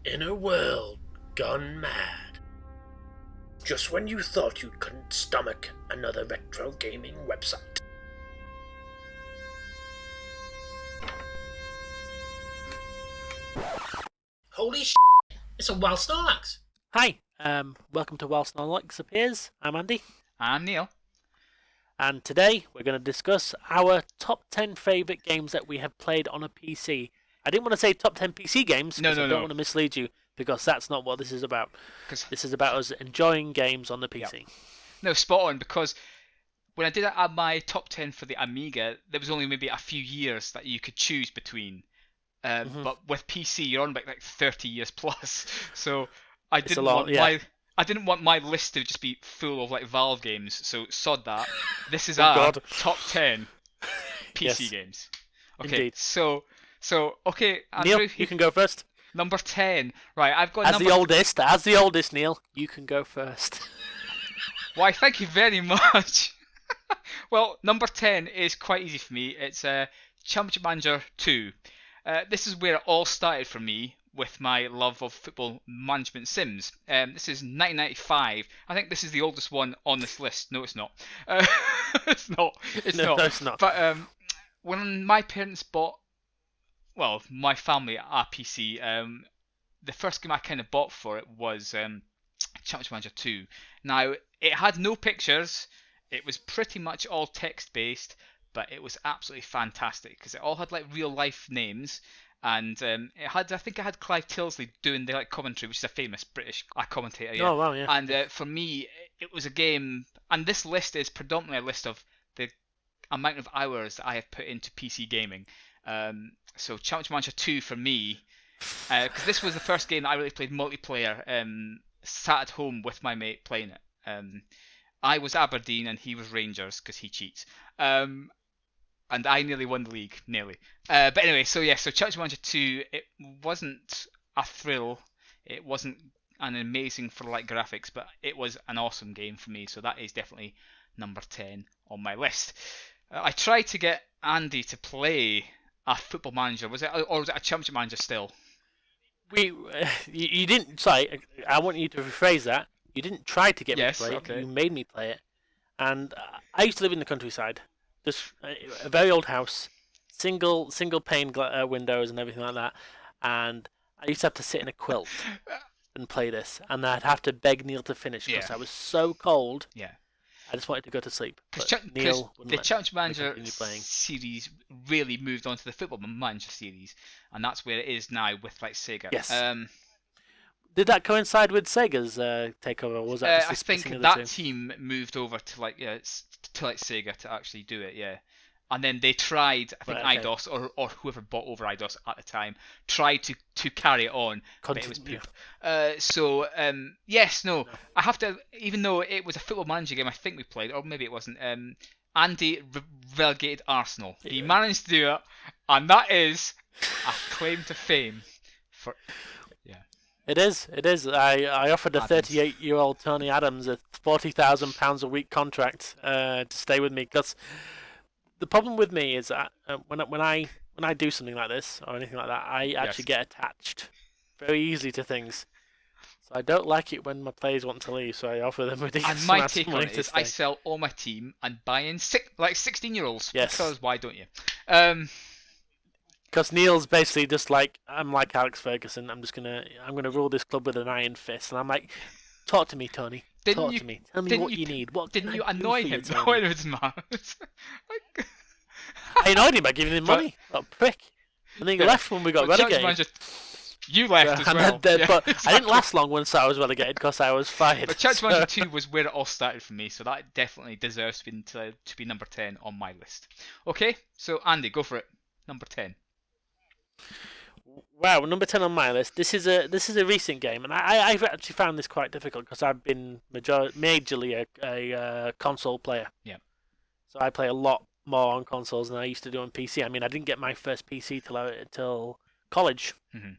In a world gone mad, just when you thought you couldn't stomach another retro gaming website. Holy sh! It's a wild Snorlax! Hi, welcome to While Snorlax Appears. I'm Andy, I'm Neil. and today we're going to discuss our top 10 favourite games that we have played on a PC. I didn't want to say top 10 PC games because I don't want to mislead you, because that's not what this is about. This is about us enjoying games on the PC. Yep. No, spot on, because when I did my top 10 for the Amiga, there was only maybe a few years that you could choose between. But with PC, you're on about like 30 years plus. So I didn't want my list to just be full of like Valve games. So sod that. This is our top 10 PC games. Okay, indeed. so okay, Andrew, Neil, you can go first. Number 10. Right, I've got As the oldest, Neil, you can go first. Why, thank you very much. Well, number 10 is quite easy for me. It's Championship Manager 2. This is where it all started for me with my love of football management sims. This is 1995. I think this is the oldest one on this list. No, it's not. It's not. No, it's not. But when my parents bought, well, my family a PC, the first game I kind of bought for it was Championship Manager 2. Now, it had no pictures. It was pretty much all text-based, but it was absolutely fantastic because it all had like real-life names, and I think it had Clive Tilsley doing the like commentary, which is a famous British commentator. Yeah. Oh wow, yeah. And for me, it was a game, and this list is predominantly a list of the amount of hours that I have put into PC gaming. So Championship Manager 2 for me, because this was the first game that I really played multiplayer. Sat at home with my mate playing it. I was Aberdeen and he was Rangers because he cheats. And I nearly won the league, nearly. But anyway, so Championship Manager 2, it wasn't a thrill. It wasn't an amazing for like graphics, but it was an awesome game for me. So that is definitely number 10 on my list. I tried to get Andy to play a Football Manager. Was it a Championship Manager still? You didn't. Sorry, I want you to rephrase that. You didn't try to get me to play it. You made me play it. And I used to live in the countryside, just a very old house, single pane windows and everything like that. And I used to have to sit in a quilt and play this, and I'd have to beg Neil to finish because I was so cold. Yeah. I just wanted to go to sleep. Neil the Championship Manager series really moved on to the Football Manager series, and that's where it is now with like Sega. Yes. Did that coincide with Sega's takeover, or was that just I think that team moved over to like Sega to actually do it, yeah. And then they tried, I think Eidos or whoever bought over Eidos at the time tried to carry it on, but it was poop. Yes, no, I have to, even though it was a Football Manager game, I think we played, or maybe it wasn't. Andy relegated Arsenal. He managed to do it, and that is a claim to fame for. It is. I offered a 38-year-old Tony Adams a £40,000 a week contract to stay with me, because the problem with me is that when I do something like this or anything like that, I actually get attached very easily to things. So I don't like it when my players want to leave, so I offer them ridiculous amounts of money. And my take on it is I sell all my team and buy in 16-year-olds. Yes. Because why don't you? Because Neil's basically just like, I'm like Alex Ferguson. I'm gonna rule this club with an iron fist, and I'm like, talk to me, Tony. Talk to me. Tell me what you need. What didn't you annoy him when it was mad? I annoyed him by giving him money. What a prick. And then he left when we got relegated. You left as well. But I didn't last long once I was relegated because I was fired. But Championship Manager 2 was where it all started for me, so that definitely deserves to be number 10 on my list. Okay, so Andy, go for it. Number 10. Wow, number 10 on my list. This is a recent game, and I've actually found this quite difficult because I've been majorly a console player. Yeah. So I play a lot more on consoles than I used to do on PC. I mean, I didn't get my first PC till college. Mm-hmm.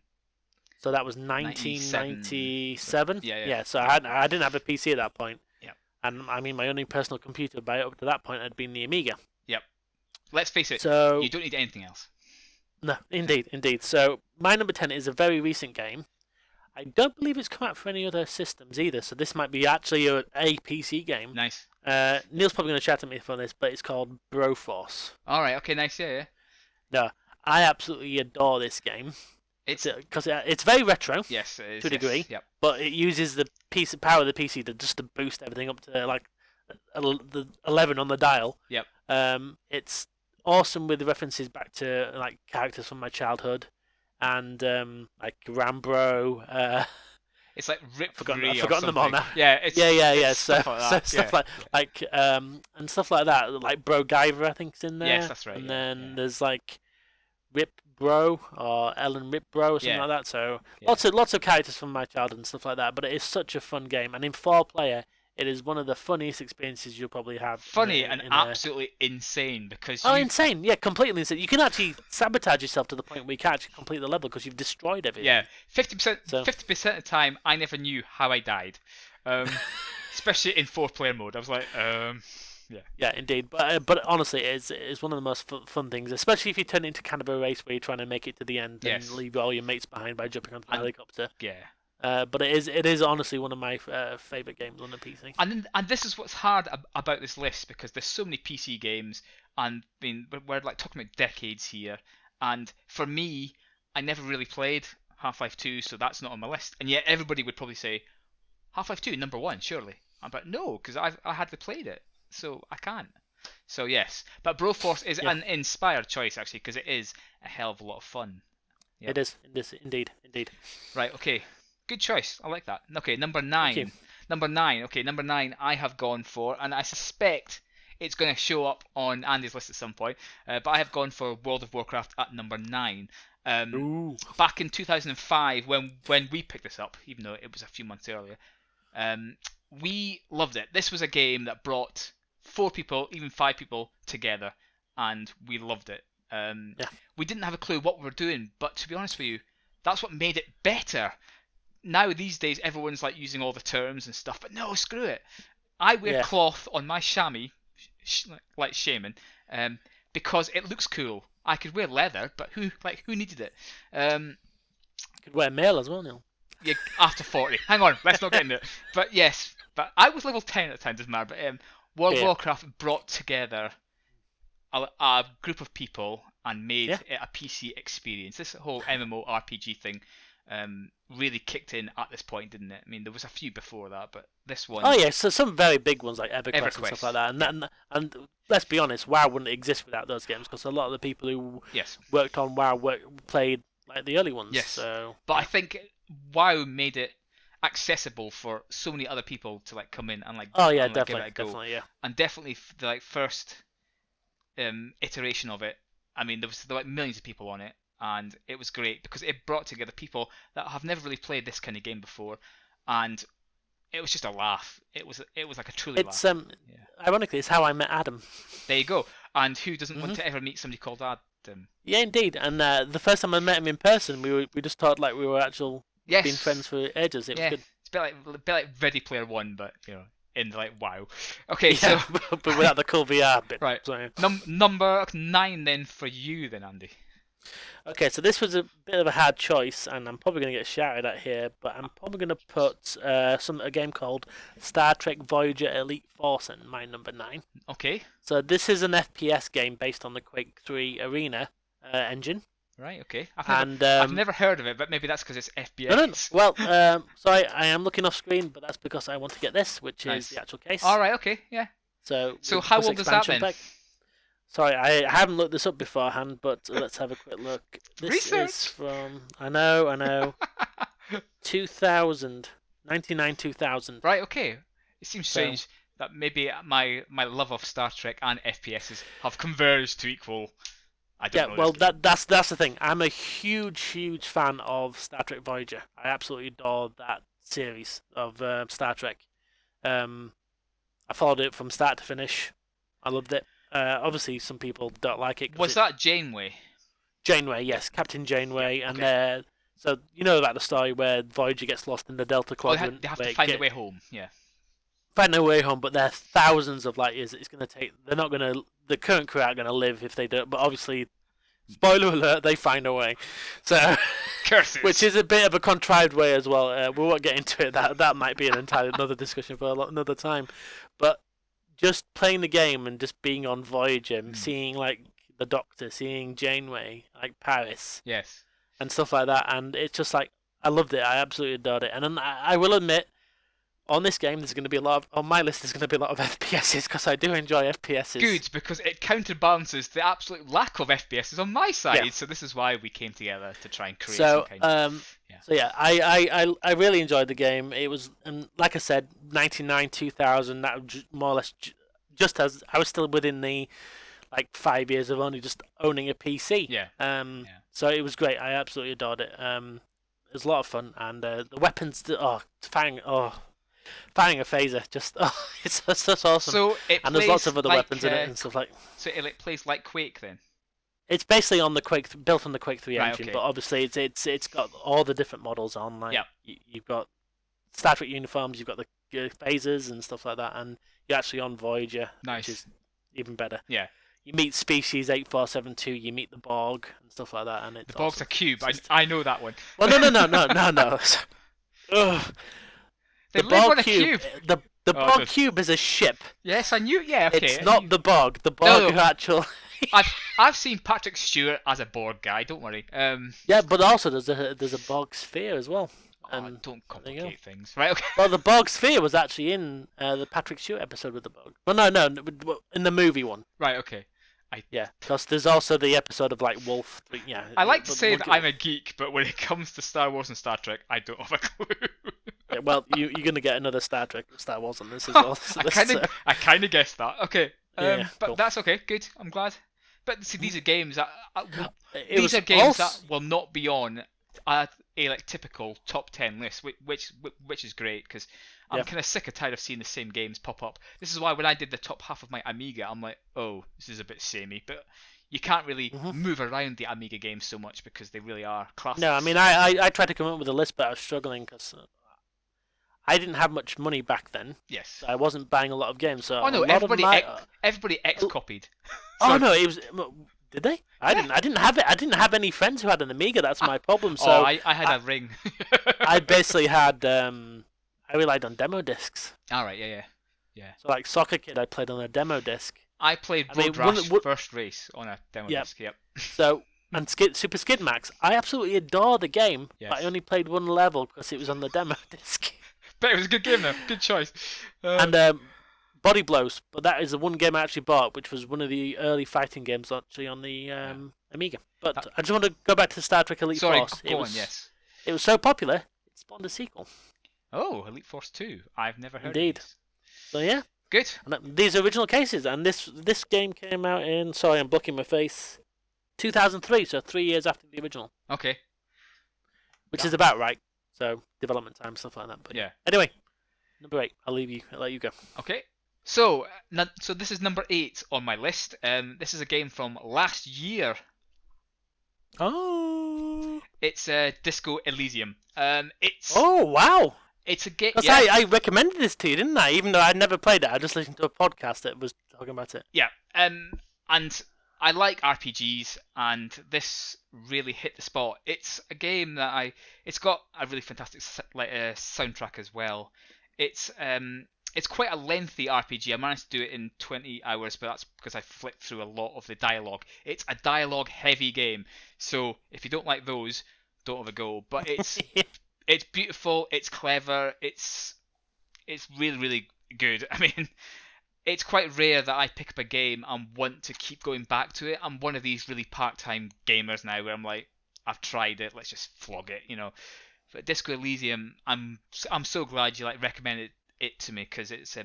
So that was 1997. Yeah. So I didn't have a PC at that point. Yeah. And I mean, my only personal computer up to that point had been the Amiga. Yep. Let's face it. So you don't need anything else. No, indeed. So my number 10 is a very recent game. I don't believe it's come out for any other systems either, so this might be actually a PC game. Nice. Neil's probably going to chat at me for this, but it's called Broforce. All right. Okay. Nice. Yeah. No, I absolutely adore this game. It's because it's very retro. Yes, it is, to a degree. Yes, yep. But it uses the power of the PC to boost everything up to like the 11 on the dial. Yep. It's awesome with the references back to like characters from my childhood, and like Rambro. It's like Rip I've forgotten them all now. Yeah, yeah. Stuff like that. Stuff like and stuff like that. Like Bro Guyver, I think's in there. Yes, that's right. And then there's like Rip Bro or Ellen Rip Bro or something like that. So lots of characters from my childhood and stuff like that. But it is such a fun game, and in 4-player, it is one of the funniest experiences you'll probably have. Funny and absolutely insane because. Insane! Yeah, completely insane. You can actually sabotage yourself to the point where you can't actually complete the level because you've destroyed everything. Yeah, 50%. 50% of the time, I never knew how I died, especially in 4-player mode. I was like, yeah. Yeah, indeed. But honestly, it's one of the most fun things, especially if you turn it into kind of a race where you're trying to make it to the end and leave all your mates behind by jumping onto the helicopter. Yeah. But it is honestly one of my favourite games on the PC. And this is what's hard about this list because there's so many PC games, and I mean we're like talking about decades here. And for me, I never really played Half-Life 2, so that's not on my list. And yet everybody would probably say Half-Life 2 number 1, surely. I'm like, no, because I hadn't played it, so I can't. So yes, but Broforce is an inspired choice actually because it is a hell of a lot of fun. Yep. It is indeed. Right. Okay. Good choice. I like that. Okay, number 9. Number 9. Okay, number 9 I have gone for, and I suspect it's going to show up on Andy's list at some point, but I have gone for World of Warcraft at number 9. Back in 2005, when we picked this up, even though it was a few months earlier, we loved it. This was a game that brought 4 people, even 5 people together, and we loved it. We didn't have a clue what we were doing, but to be honest with you, that's what made it better. Now these days everyone's like using all the terms and stuff, but no, screw it. I wear cloth on my chamois, like shaman, because it looks cool. I could wear leather, but who needed it? Could wear mail as well, Neil. Yeah, after 40. Hang on, let's not get into it. But yes, but I was level 10 at the time, doesn't matter. But World of Warcraft brought together a group of people and made it a PC experience. This whole MMORPG thing really kicked in at this point, didn't it? I mean, there was a few before that, but this one. Oh yeah, so some very big ones like EverQuest and stuff like that, and let's be honest, WoW wouldn't exist without those games because a lot of the people who worked on WoW played like the early ones. Yes. So. But I think WoW made it accessible for so many other people to like come in and like. Oh yeah, and, definitely, give it a go. definitely, yeah. And definitely the like first iteration of it. I mean, there were like millions of people on it. And it was great because it brought together people that have never really played this kind of game before, and it was just a laugh. It was like a truly laugh. Ironically, it's how I met Adam. There you go. And who doesn't want to ever meet somebody called Adam? Yeah, indeed. And the first time I met him in person, we just thought like we were being friends for ages. It was good. It's a bit like Ready Player One, but you know, in like WoW. Okay, so but without the cool VR bit. Right. Number 9 then for you then, Andy. Okay, so this was a bit of a hard choice, and I'm probably going to get shouted at here, but I'm probably going to put a game called Star Trek Voyager Elite Force in my number 9. Okay. So this is an FPS game based on the Quake 3 Arena engine. Right, okay. I've never heard of it, but maybe that's because it's FPS. No. Well, sorry, I am looking off screen, but that's because I want to get this, which is the actual case. All right, okay, yeah. So how old is that then? Pack. Sorry, I haven't looked this up beforehand, but let's have a quick look. This Research. Is from I know, 2000, 2000. Right, okay. It seems strange that maybe my love of Star Trek and FPSs have converged to equal. I don't know. Well, that's the thing. I'm a huge fan of Star Trek Voyager. I absolutely adore that series of Star Trek. I followed it from start to finish. I loved it. Obviously, some people don't like it. Was that Janeway? Janeway, yes, Captain Janeway, and so you know about the story where Voyager gets lost in the Delta Quadrant. They have to find their way home. Yeah. Find their way home, but they're thousands of light years. It's going to take. They're not going to. The current crew aren't going to live if they don't. But obviously, Spoiler alert, they find a way. So, Curses. which is a bit of a contrived way as well. We won't get into it. That might be an entirely another discussion for another time. But just playing the game and just being on Voyager, seeing like the Doctor, seeing Janeway, like Paris, Yes. and stuff like that, and it's just like I loved it. I absolutely adored it. And then I will admit, on this game, there's going to be a lot of on my list. There's going to be a lot of FPSs because I do enjoy FPSs. Good, because it counterbalances the absolute lack of FPSs on my side. Yeah. So this is why we came together to try and create So, some kind of... So yeah, I really enjoyed the game. It was, and like I said, 99, 2000. That was more or less just as I was still within the like 5 years of only just owning a PC. Yeah. So it was great. I absolutely adored it. It was a lot of fun, and the weapons. Firing a phaser, just it's just awesome. So and there's lots of other weapons in it and stuff like. So it plays like Quake then. It's basically on the Quake, built on the Quake 3 Right, engine, okay. but obviously it's got all the different models on. Like you've got Star Trek uniforms, you've got the phasers and stuff like that, and you're actually on Voyager, Nice. which is even better. Yeah. You meet species 8472, you meet the Borg and stuff like that, and it's The Borg's awesome. a cube. I know that one. Well, no. Ugh. They The live Borg on a cube. The Oh, Borg good. cube is a ship. Yes, I knew. Yeah, okay. It's not the Borg. The Borg No. are actual. I've seen Patrick Stewart as a Borg guy. Don't worry. Yeah, but also there's a Borg sphere as well. Don't there you go. complicate things. Right. Okay. Well, the Borg sphere was actually in the Patrick Stewart episode with the Borg. Well, no, in the movie one. Right. Okay. Yeah, because there's also the episode of like Wolf. Yeah. I like to but say we'll that get- I'm a geek, but when it comes to Star Wars and Star Trek, I don't have a clue. Yeah, well, you're gonna get another Star Wars on this as well. I kind of guessed that. Okay. Yeah, but cool. that's okay. Good. I'm glad. But see, these are games that It was these are games also- that will not be on a like typical top 10 list, which is great because I'm Yeah. kind of sick and tired of seeing the same games pop up. This is why when I did the top half of my Amiga, I'm like, oh, this is a bit samey, but you can't really move around the Amiga games so much because they really are classics. No, I mean I tried to come up with a list, but I was struggling because I didn't have much money back then. Yes. So I wasn't buying a lot of games. So Oh no, a lot of everybody X-copied. Oh no, it was. Did they? I didn't have it. I didn't have any friends who had an Amiga. That's my problem. So I had a ring. I basically had. I relied on demo discs. All right, yeah. So like Soccer Kid, I played on a demo disc. I played I mean, Road Rash one- First Race on a demo Yep. disc. Yep. So and Super Skid Max, I absolutely adore the game, Yes. but I only played one level because it was on the demo disc. But it was a good game though. Good choice. And Body Blows, but that is the one game I actually bought, which was one of the early fighting games actually on the Amiga. But I just want to go back to Star Trek Elite Sorry, Force. go on. Yes. It was so popular, it spawned a sequel. Oh, Elite Force 2. I've never heard Indeed. of this. So yeah, Good. and these are original cases, and this game came out in, sorry, I'm blocking my face, 2003, so 3 years after the original, Okay. which is about right. So development time, stuff like that. But Yeah. Anyway, number 8. I'll let you go. Okay. So, so this is number 8 on my list. This is a game from last year. Oh. It's Disco Elysium. It's Oh wow. it's a game. Because Yeah, I recommended this to you, didn't I? Even though I'd never played it, I just listened to a podcast that was talking about it. yeah. And I like RPGs, and this really hit the spot. It's a game that it's got a really fantastic soundtrack as well. It's quite a lengthy RPG. I managed to do it in 20 hours, but that's because I flipped through a lot of the dialogue. It's a dialogue-heavy game, so if you don't like those, don't have a go. But it's beautiful, it's clever, it's really, really good. I mean, it's quite rare that I pick up a game and want to keep going back to it. I'm one of these really part-time gamers now where I'm like, I've tried it, let's just flog it, you know. But Disco Elysium, I'm so glad you recommended it to me because it's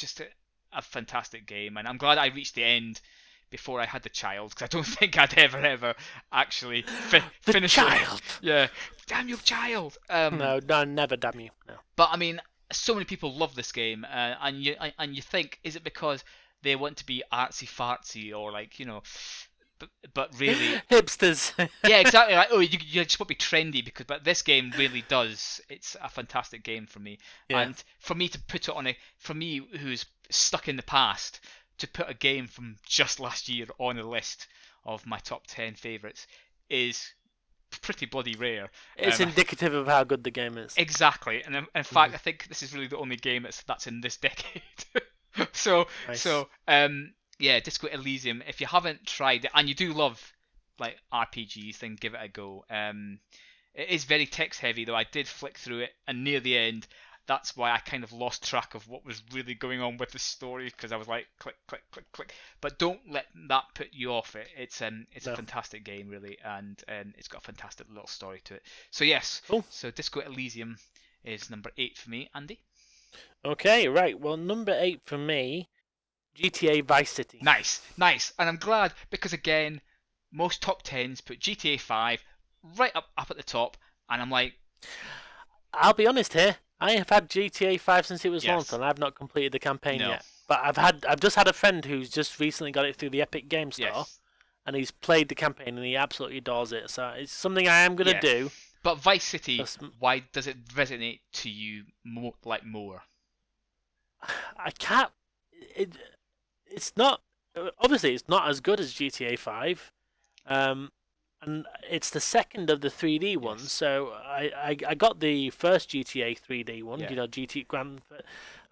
just a fantastic game, and I'm glad I reached the end before I had the child because I don't think I'd ever actually finish child. it. Yeah, damn you, child. No, never, damn you. No. But I mean, so many people love this game, and you think, is it because they want to be artsy fartsy or like, you know, but really, Hipsters. yeah, exactly. Like, oh, you just want to be trendy but this game really does. It's a fantastic game for me, Yeah. and for me to put it on for me who's stuck in the past, to put a game from just last year on a list of my top 10 favourites is pretty bloody rare. It's indicative of how good the game is. Exactly, and in fact, I think this is really the only game that's in this decade. so, Nice. yeah, Disco Elysium. If you haven't tried it, and you do love like RPGs, then give it a go. It is very text heavy, though. I did flick through it, and near the end, that's why I kind of lost track of what was really going on with the story, because I was like, click, click, click, click. But don't let that put you off it. It's a fantastic game, really, and it's got a fantastic little story to it. So yes, cool. So Disco Elysium is number 8 for me. Andy? Okay, right. Well, number 8 for me, GTA Vice City. Nice. And I'm glad, because again, most top 10s put GTA 5 right up at the top, and I'm like... I'll be honest here, I have had GTA 5 since it was launched, and I've not completed the campaign yet. But I've just had a friend who's just recently got it through the Epic Game Store, and he's played the campaign, and he absolutely adores it. So it's something I am going to do. But Vice City, why does it resonate to you more? I can't... It's not... Obviously, it's not as good as GTA 5. And it's the second of the 3D ones, so I got the first GTA 3D one, GT Grand,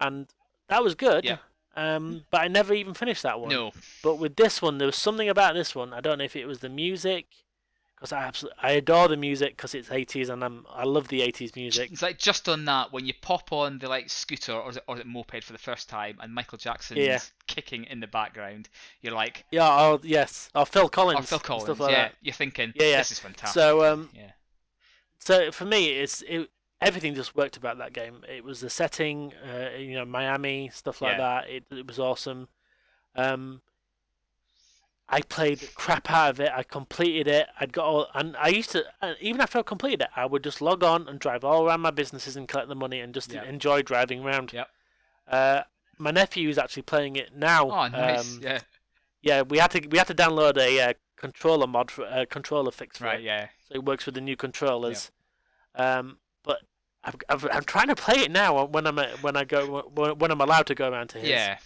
and that was good. Yeah. But I never even finished that one. No. But with this one, there was something about this one. I don't know if it was the music, because I adore the music because it's 80s, and I love the 80s music. It's like just on that, when you pop on the like scooter or is it moped for the first time, and Michael Jackson's kicking in the background, you're like, or Phil Collins, stuff like that. Yeah, you're thinking, this is fantastic. So so for me, everything just worked about that game. It was the setting, Miami, stuff like that. It was awesome. I played the crap out of it. I completed it. And I used to, even after I completed it, I would just log on and drive all around my businesses and collect the money and just enjoy driving around. Yep. My nephew is actually playing it now. Oh, nice. Yeah, we had to download a controller mod for a controller fix for it. Yeah. So it works with the new controllers. But I'm trying to play it now when I'm allowed to go around to his. Yeah.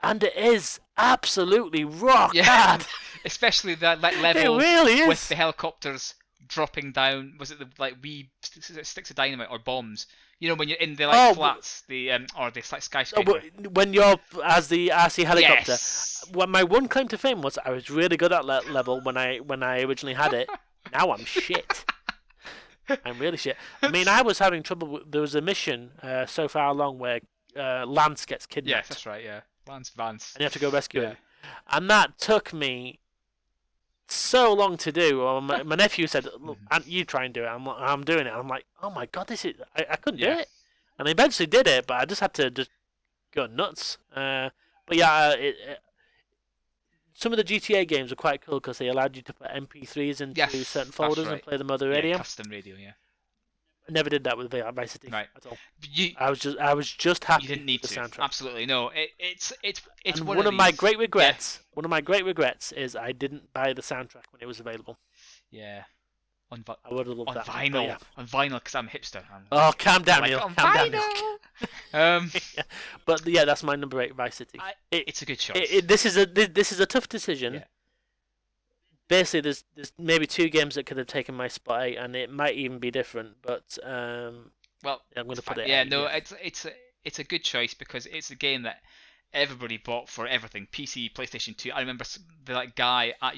And it is absolutely rock hard. Especially that level it really is. with the helicopters dropping down. Was it the wee sticks of dynamite or bombs? You know, when you're in the flats, or the skyscraper. When you're as the RC helicopter. Yes. Well, my one claim to fame was I was really good at that level when I originally had it. Now I'm shit. I'm really shit. I mean, I was having trouble. There was a mission so far along where Lance gets kidnapped. Yes, that's right. Yeah. Vance. And you have to go rescue him. And that took me so long to do. Well, my nephew said, "Look, you try and do it." I'm doing it. I'm like, "Oh my god, I couldn't do it." And I eventually did it, but I just had to just go nuts. But yeah, some of the GTA games are quite cool because they allowed you to put MP3s into certain folders and play them over the radio. Custom radio, I never did that with Vice City at all. I was just happy. You didn't need with the to. soundtrack. Absolutely no. It's one of my great regrets. One of my great regrets is I didn't buy the soundtrack when it was available. Yeah. I would have loved that. Vinyl. On vinyl, because I'm hipster. Calm down, Neil. On calm vinyl. Down. But yeah, that's my number 8, Vice City. It's a good choice. This is a tough decision. Yeah. Basically, there's maybe 2 games that could have taken my spot 8, and it might even be different. But I'm going to put it. Yeah, no, it's a good choice because it's a game that everybody bought for everything. PC, PlayStation 2. I remember the guy at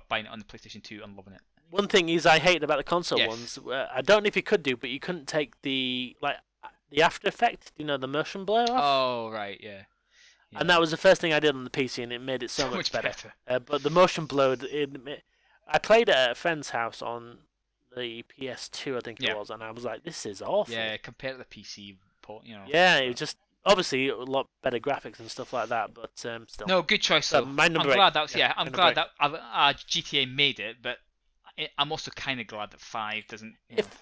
buying it on the PlayStation 2 and loving it. One thing is I hated about the console ones. I don't know if you could do, but you couldn't take the After Effect. You know, the motion blur off. Oh right, yeah. And that was the first thing I did on the PC, and it made it so much better. But the motion blur, I played it at a friend's house on the PS2, I think it was, and I was like, "This is awful." Yeah, compared to the PC port, Yeah, it was just obviously a lot better graphics and stuff like that, but still. No, good choice. So my number I'm glad 8. that I'm glad that GTA made it, but I'm also kind of glad that 5 doesn't.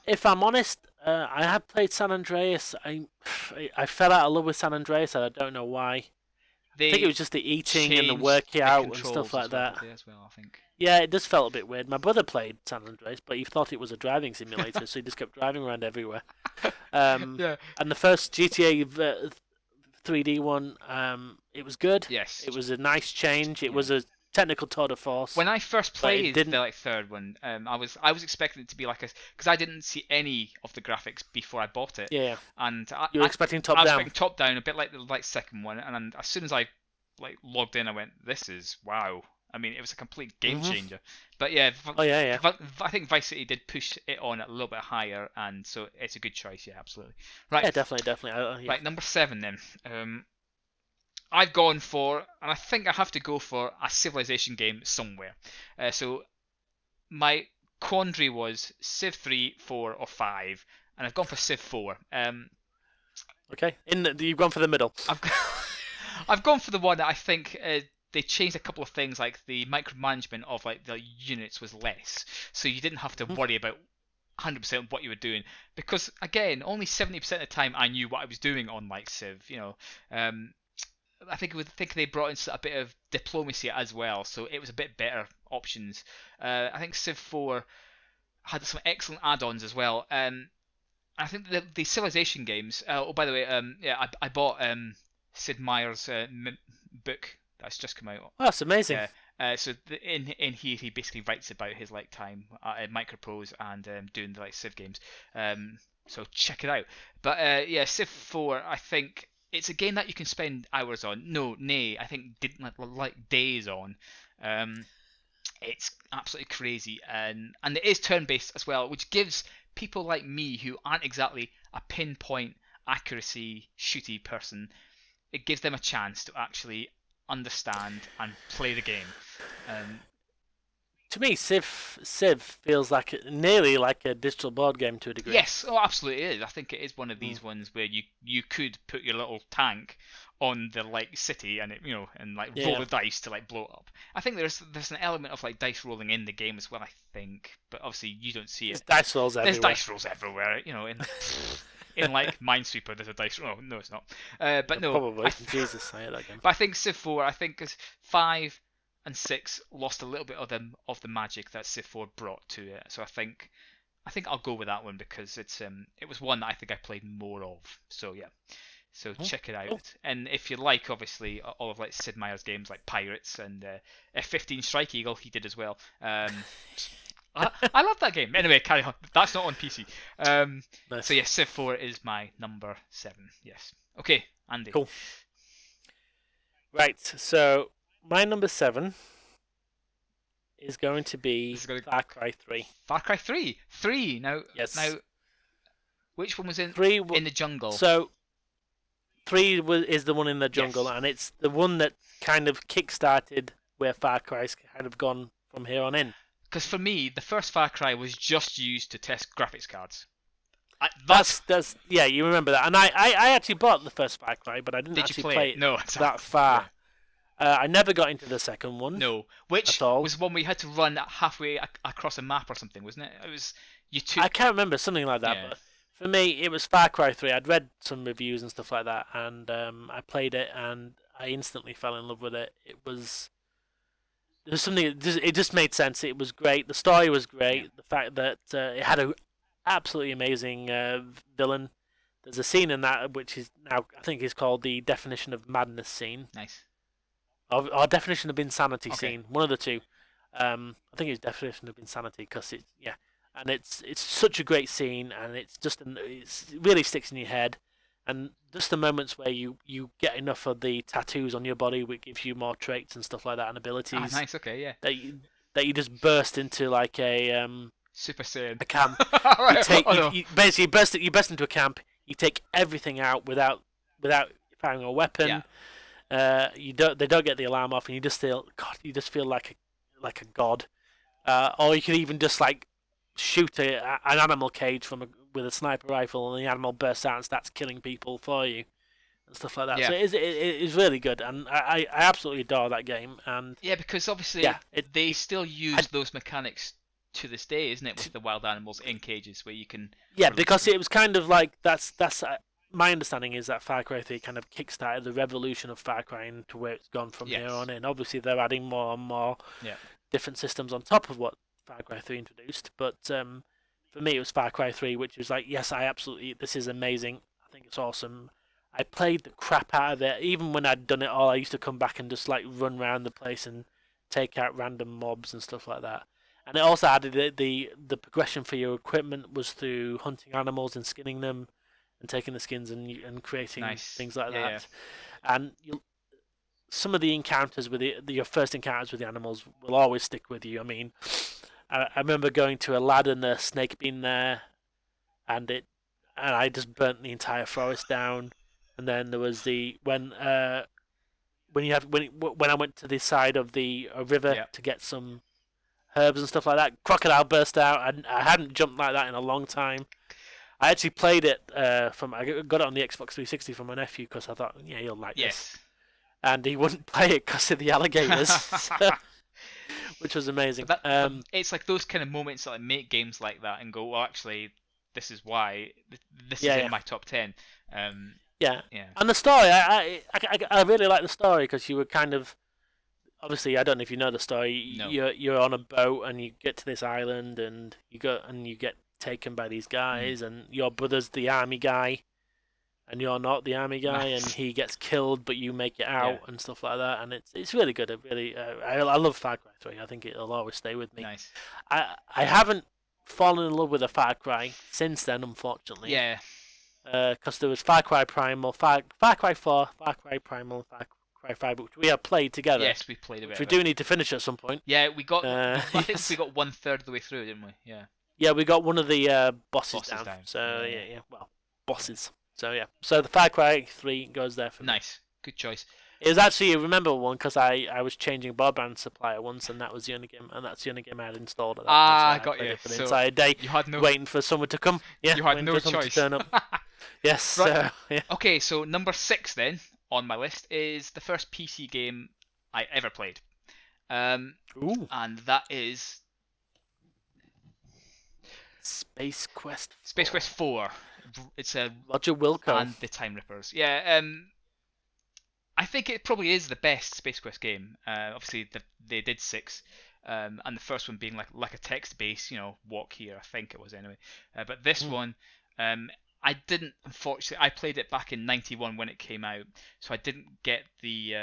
If I'm honest, I have played San Andreas. I fell out of love with San Andreas, and I don't know why. I think it was just the eating and the working out and stuff like that. As well, I think. Yeah, it just felt a bit weird. My brother played San Andreas, but he thought it was a driving simulator, so he just kept driving around everywhere. And the first GTA 3D one, it was good. Yes. It was a nice change. It was a technical tour de force. When I first But it played the didn't- third one, I was expecting it to be like a, because I didn't see any of the graphics before I bought it, Yeah, and you were expecting I top was down. expecting top down, a bit like the second one, and as soon as I logged in, I went, "This is wow." I mean, it was a complete game changer. But yeah, Oh yeah. I think Vice City did push it on a little bit higher, and so it's a good choice. Yeah, absolutely. Right. Yeah, definitely. Yeah. Right, number 7 then. I've gone for, and I think I have to go for a Civilization game somewhere. So my quandary was Civ 3, 4, or 5, and I've gone for Civ 4. Okay, you've gone for the middle. I've gone for the one that I think they changed a couple of things, like the micromanagement of like the units was less, so you didn't have to worry about 100% what you were doing, because again, only 70% of the time I knew what I was doing on like Civ. I think they brought in a bit of diplomacy as well, so it was a bit better options. I think Civ 4 had some excellent add-ons as well. I think the Civilization games. Oh, by the way, I bought Sid Meier's book that's just come out. Oh, that's amazing. So in here he basically writes about his like time at Microprose and doing the like Civ games. So check it out. But yeah, Civ 4, I think it's a game that you can spend hours on. I think like days on. It's absolutely crazy, and it is turn-based as well, which gives people like me who aren't exactly a pinpoint accuracy shooty person, it gives them a chance to actually understand and play the game. To me, Civ feels nearly like a digital board game to a degree. Yes, oh, absolutely it is. I think it is one of these ones where you could put your little tank on the like city and roll the dice to like blow it up. I think there's an element of like dice rolling in the game as well, I think, but obviously you don't see it. There's dice rolls everywhere. There's dice rolls everywhere, in like Minesweeper there's a dice roll. No, it's not. But no, probably. Jesus, I hate that game. But I think Civ 4, I think is 5 and 6 lost a little bit of the magic that Civ 4 brought to it. So I think I'll go with that one because it was one that I think I played more of. So yeah. So check it out. Cool. And if you like, obviously, all of like Sid Meier's games like Pirates and F-15 Strike Eagle, he did as well. I love that game. Anyway, carry on. That's not on PC. Nice. So yeah, Civ 4 is my number 7. Yes. Okay, Andy. Cool. Right. So my number 7 is going to be Far Cry 3. Far Cry 3. 3. Now. Yes. Now, which one was in 3 in the jungle? So 3 is the one in the jungle, yes. And it's the one that kind of kick-started where Far Cry's kind of gone from here on in. Because for me, the first Far Cry was just used to test graphics cards. That's you remember that. And I actually bought the first Far Cry, but I didn't actually play it that far. Yeah. I never got into the second one. No, which was one where you had to run halfway across a map or something, wasn't it? It was I can't remember, something like that. Yeah. But for me, it was Far Cry 3. I'd read some reviews and stuff like that, and I played it, and I instantly fell in love with it. There's something. It just made sense. It was great. The story was great. Yeah. The fact that it had an absolutely amazing villain. There's a scene in that which is now, I think, is called the Definition of Madness scene. Nice. Or Definition of Insanity scene. One of the two. I think it's Definition of Insanity because and it's such a great scene, and it really sticks in your head. And just the moments where you get enough of the tattoos on your body, which gives you more traits and stuff like that and abilities. Ah, nice. Okay, yeah. That you just burst into like a Super Saiyan. A camp. Basically, you burst into a camp. You take everything out without firing a weapon. Yeah. They don't get the alarm off, and you just feel like a god. Or you could even just like shoot an animal cage with a sniper rifle, and the animal bursts out and starts killing people for you and stuff like that. Yeah. So it is really good, and I absolutely adore that game. And yeah, because obviously they still use those mechanics to this day, isn't it, with the wild animals in cages where you can. Yeah, because it was kind of like that's my understanding is that Far Cry 3 kind of kickstarted the revolution of Far Cry into where it's gone from here on in. Obviously, they're adding more and more different systems on top of what Far Cry 3 introduced, but for me it was Far Cry 3, which was like, yes, this is amazing. I think it's awesome. I played the crap out of it. Even when I'd done it all, I used to come back and just like run around the place and take out random mobs and stuff like that. And it also added the progression for your equipment was through hunting animals and skinning them, and taking the skins and creating things like that. And some of the encounters with your first encounters with the animals will always stick with you. I mean, I remember going to Aladdin, a snake being there, and I just burnt the entire forest down. And then there was when I went to the side of the river to get some herbs and stuff like that, crocodile burst out, and I hadn't jumped like that in a long time. I actually played it I got it on the Xbox 360 from my nephew because I thought, yeah, you'll like this. And he wouldn't play it because of the alligators, which was amazing. It's like those kind of moments that make games like that and go, well, actually, this is why this is in my top 10. Yeah, and the story, I really like the story because you were kind of, obviously, I don't know if you know the story. No. You're on a boat and you get to this island and you get taken by these guys and your brother's the army guy, and you're not the army guy, and he gets killed, but you make it out and stuff like that, and it's really good. It really, I love Far Cry 3. I think it'll always stay with me. Nice. I haven't fallen in love with a Far Cry since then, unfortunately. Yeah. Because there was Far Cry Primal, Far Cry 4, Far Cry Primal, Far Cry 5, which we have played together. Yes, we played a bit. We do need to finish at some point. Yeah, we got. I think we got 1/3 of the way through, didn't we? Yeah. Yeah, we got one of the bosses down. So yeah, well, bosses. So yeah, so the Far Cry 3 goes there for me. Nice, good choice. It was actually a memorable one because I was changing broadband supplier once, and that's the only game I had installed at that point. So I got you. For the entire day, you had waiting for someone to come. Yeah, you had no choice. To turn up. Yes. Right. Yeah. Okay, so number 6 then on my list is the first PC game I ever played. Ooh. And that is Space Quest 4. It's a Roger Wilco and the Time Rippers. Yeah, I think it probably is the best Space Quest game. Obviously, they did 6, and the first one being like a text-based, walk here. I think it was anyway. But this one, I didn't. Unfortunately, I played it back in '91 when it came out, so I didn't get the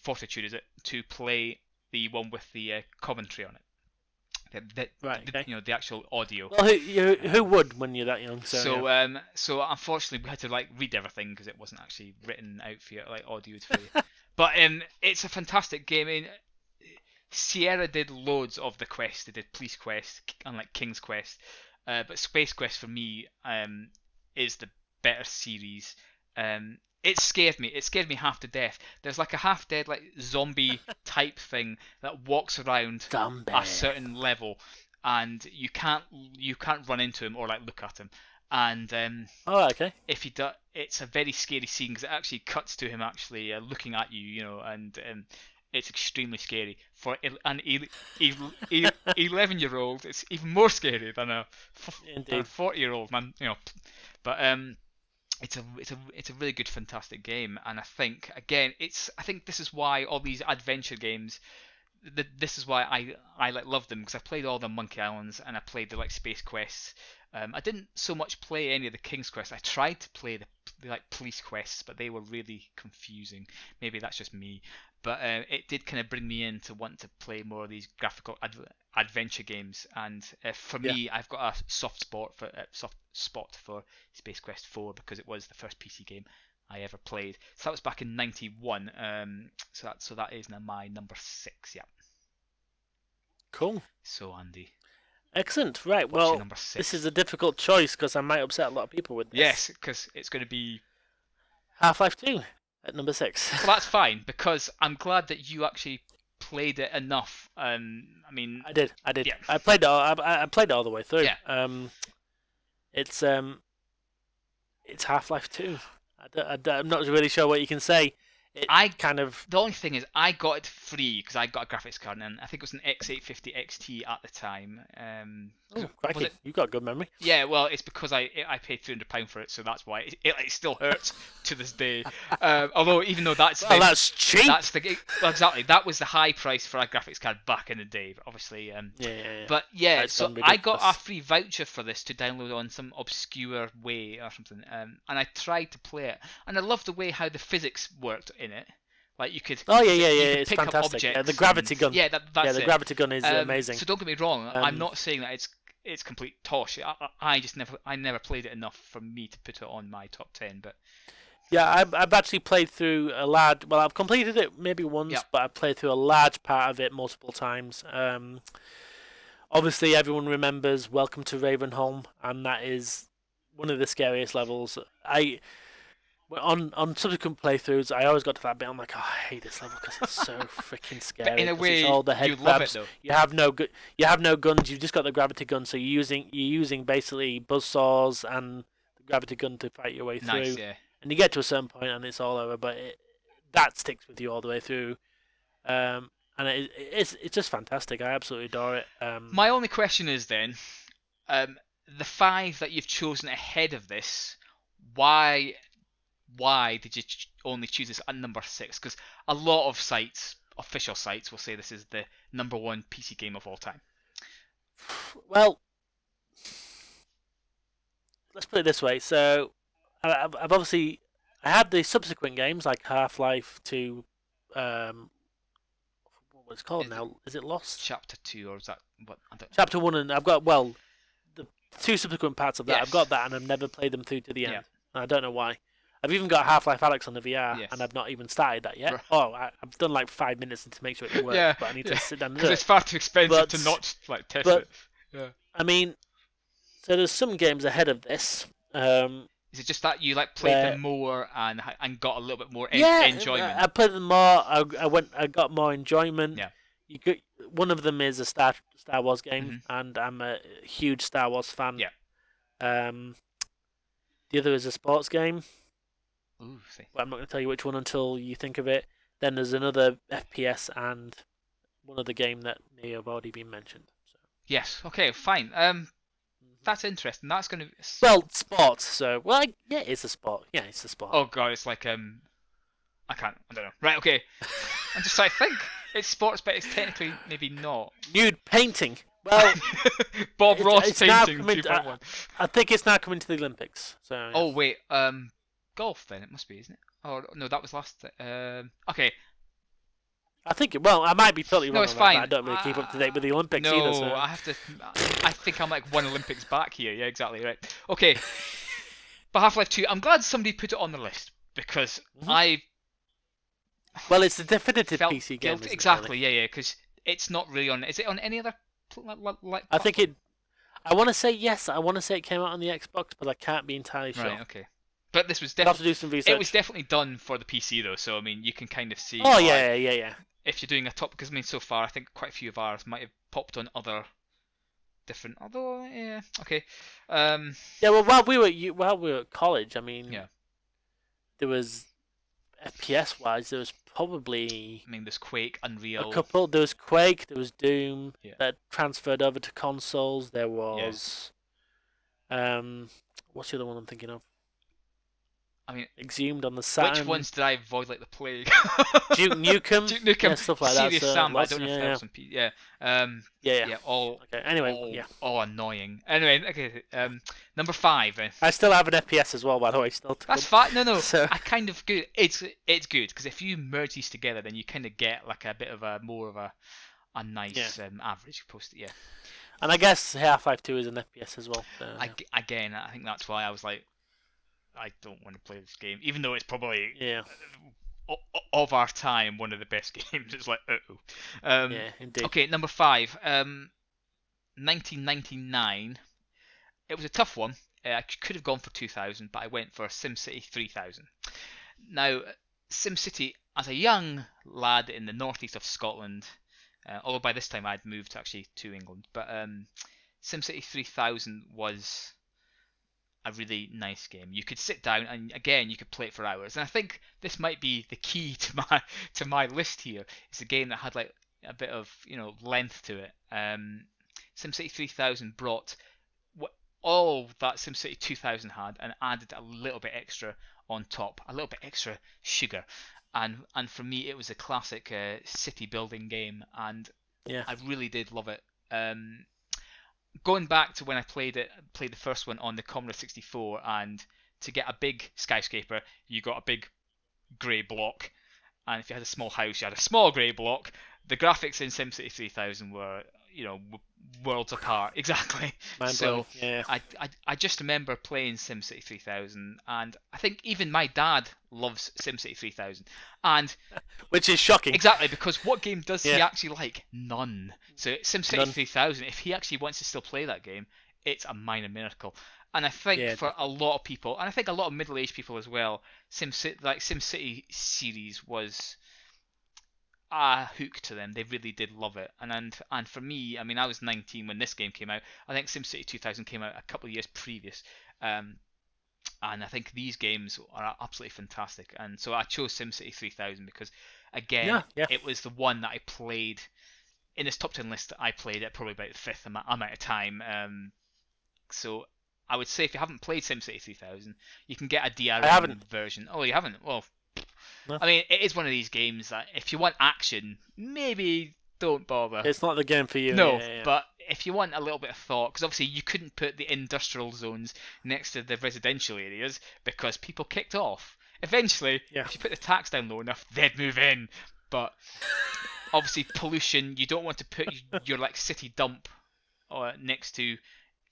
fortitude, is it, to play the one with the commentary on it. The actual audio. Well, who would when you're that young? So unfortunately we had to read everything because it wasn't actually written out for you, audio for you. But it's a fantastic game. I mean, Sierra did loads of the quests. They did Police Quest and King's Quest, but Space Quest for me is the better series. It scared me. It scared me half to death. There's a half-dead zombie type thing that walks around a certain level, and you can't run into him or look at him. And okay. If you do, it's a very scary scene because it actually cuts to him actually looking at you, and it's extremely scary for an 11-year-old. It's even more scary than a 40-year-old man, But it's a really good, fantastic game, and I think this is why all these adventure games. This is why I love them, because I played all the Monkey Islands and I played the Space Quests. I didn't so much play any of the King's Quest. I tried to play the police quests, but they were really confusing. Maybe that's just me, but it did kind of bring me in to want to play more of these graphical adventure games. And for me, I've got a soft spot for Space Quest 4 because it was the first PC game I ever played. So that was back in '91. So that is now my number 6. Yeah. Cool. So Andy. Excellent. Right. What's your well, number 6? This is a difficult choice because I might upset a lot of people with this. Yes, because it's going to be Half-Life 2 at number 6. Well, that's fine because I'm glad that you actually played it enough. I mean, I did. Yeah. I played it. I played it all the way through. Yeah. It's Half-Life 2. I'm not really sure what you can say. The only thing is, I got it free because I got a graphics card, and I think it was an X850 XT at the time. Crikey, you got a good memory. Yeah, well, it's because I paid £300 for it, so that's why it still hurts to this day. Although, even though that's cheap. Well, exactly. That was the high price for a graphics card back in the day, obviously. Yeah. But yeah, so I got a free voucher for this to download on some obscure way or something, and I tried to play it, and I loved the way how the physics worked in it. Like you could. Oh yeah, you could it's pick up fantastic. objects The gravity gun. Yeah, that's the it. gravity gun is amazing. So don't get me wrong. I'm not saying that it's complete tosh. I just never played it enough for me to put it on my top 10. But yeah, I've actually played through a large. Well, I've completed it maybe once, Yep. but I've played through a large part of it multiple times. Obviously, everyone remembers Welcome to Ravenholm, and that is one of the scariest levels. On subsequent playthroughs, I always got to that bit. I'm like, oh, I hate this level because it's so freaking scary. But in a 'cause way, it's all the head you love crabs. it though. You have no guns. You've just got the gravity gun. So you're using basically buzzsaws and the gravity gun to fight your way through. Nice, yeah. And you get to a certain point and it's all over. But that sticks with you all the way through. And it's just fantastic. I absolutely adore it. My only question is then, the 5 that you've chosen ahead of this, why did you only choose this at number 6? Because a lot of sites, official sites, will say this is the number 1 PC game of all time. Well, let's put it this way. So, I've obviously I had the subsequent games like Half-Life 2. What it's called now? Is it Lost? Chapter 2, or is that what? I don't know. Chapter 1, and I've got the 2 subsequent parts of that. Yes. I've got that, and I've never played them through to the end. Yeah. And I don't know why. I've even got Half-Life Alyx on the VR, Yes. and I've not even started that yet. Right. Oh, I've done like 5 minutes to make sure it works, Yeah, but I need to sit down and do Because it. it's far too expensive But- to not test but- it. Yeah. I mean, so there's some games ahead of this. Is it just that you played Where- them more and got a little bit more Yeah, enjoyment? I played them more. I got more enjoyment. Yeah. One of them is a Star Wars game, Mhm. and I'm a huge Star Wars fan. Yeah. The other is a sports game, Ooh, see. but I'm not going to tell you which one until you think of it. Then there's another FPS and one other game that may have already been mentioned. So. Yes. Okay. Fine. That's interesting. That's going to. Well, sports. So, yeah, it's a sport. Yeah, it's a sport. Oh god, it's like I don't know. Right. Okay. I'm just trying to think. It's sports, but it's technically maybe not. Nude painting. Well, Bob Ross it's now painting coming 2.1. I think it's now coming to the Olympics. So. Yeah. Oh wait, golf then it must be, isn't it? Oh no, that was last. Okay. I think well, I might be totally wrong. No, it's on that, but fine. I don't really keep up to date with the Olympics No, either. So. I have to. I think I'm like 1 Olympics back here. Yeah, exactly right. Okay. But Half-Life 2, I'm glad somebody put it on the list because I Well, it's a definitive felt PC game. guilty. Isn't it, Exactly. really? Yeah, because it's not really on. Is it on any other? I think it. I want to say yes. I want to say it came out on the Xbox, but I can't be entirely sure. Right. Okay. But this was I'll have to definitely. do some research. It was definitely done for the PC though, so I mean you can kind of see. Oh why yeah. If you're doing a top, because I mean so far I think quite a few of ours might have popped on other different. Although yeah, okay. Yeah, well, while we were at college, I mean, Yeah. there was FPS wise, there was probably I mean there's Quake, Unreal. a couple. There was Quake, there was Doom Yeah. that transferred over to consoles. There was, what's the other one I'm thinking of? I mean, Exhumed on the Saturn. which ones did I avoid like the plague? Duke Nukem. Duke Nukem. Yeah, stuff like that. Serious So Sam, but I lots- don't know if yeah, that was on yeah. yeah. All. Okay. Anyway, all, yeah. all annoying. Anyway, okay. Number 5. Then. I still have an FPS as well, by the way. Still. to That's come. fine. No. So- I kind of good. It's good because if you merge these together, then you kind of get like a bit of a more of a nice average post. Yeah. And I guess Half-Life 2 is an FPS as well. So, yeah. Again, I think that's why I was like, I don't want to play this game, even though it's probably Yeah. of our time one of the best games. It's like, Yeah, indeed. Okay, number 5. 1999. It was a tough one. I could have gone for 2000, but I went for SimCity 3000. Now, SimCity, as a young lad in the northeast of Scotland, although by this time I'd moved actually to England, but SimCity 3000 was a really nice game. You could sit down and again you could play it for hours. And I think this might be the key to my list here. It's a game that had like a bit of length to it. SimCity 3000 brought all that SimCity 2000 had and added a little bit extra on top, a little bit extra sugar. And for me it was a classic city building game, and Yeah. I really did love it. Going back to when I played the first one on the Commodore 64, and to get a big skyscraper, you got a big grey block, and if you had a small house, you had a small grey block. The graphics in SimCity 3000 were, worlds apart. Exactly. Mind So blowing. Yeah. I just remember playing SimCity 3000, and I think even my dad loves SimCity 3000. And Which is shocking. exactly, because what game does he Yeah. actually like? None. So SimCity None. 3000, if he actually wants to still play that game, it's a minor miracle. And I think Yeah, for a lot of people, and I think a lot of middle-aged people as well, SimCity series was a hook to them. They really did love it. And for me, I mean, I was 19 when this game came out. I think SimCity 2000 came out a couple of years previous. And I think these games are absolutely fantastic. And so I chose SimCity 3000 because, again, Yeah. it was the one that I played in this top 10 list. I played it probably about the fifth amount of time. So I would say if you haven't played SimCity 3000, you can get a DRM version. Oh, you haven't? Well, No. I mean, it is one of these games that if you want action, maybe don't bother. It's not the game for you. No, Yeah. but if you want a little bit of thought, because obviously you couldn't put the industrial zones next to the residential areas because people kicked off. Eventually, if you put the tax down low enough, they'd move in. But obviously pollution, you don't want to put your like city dump next to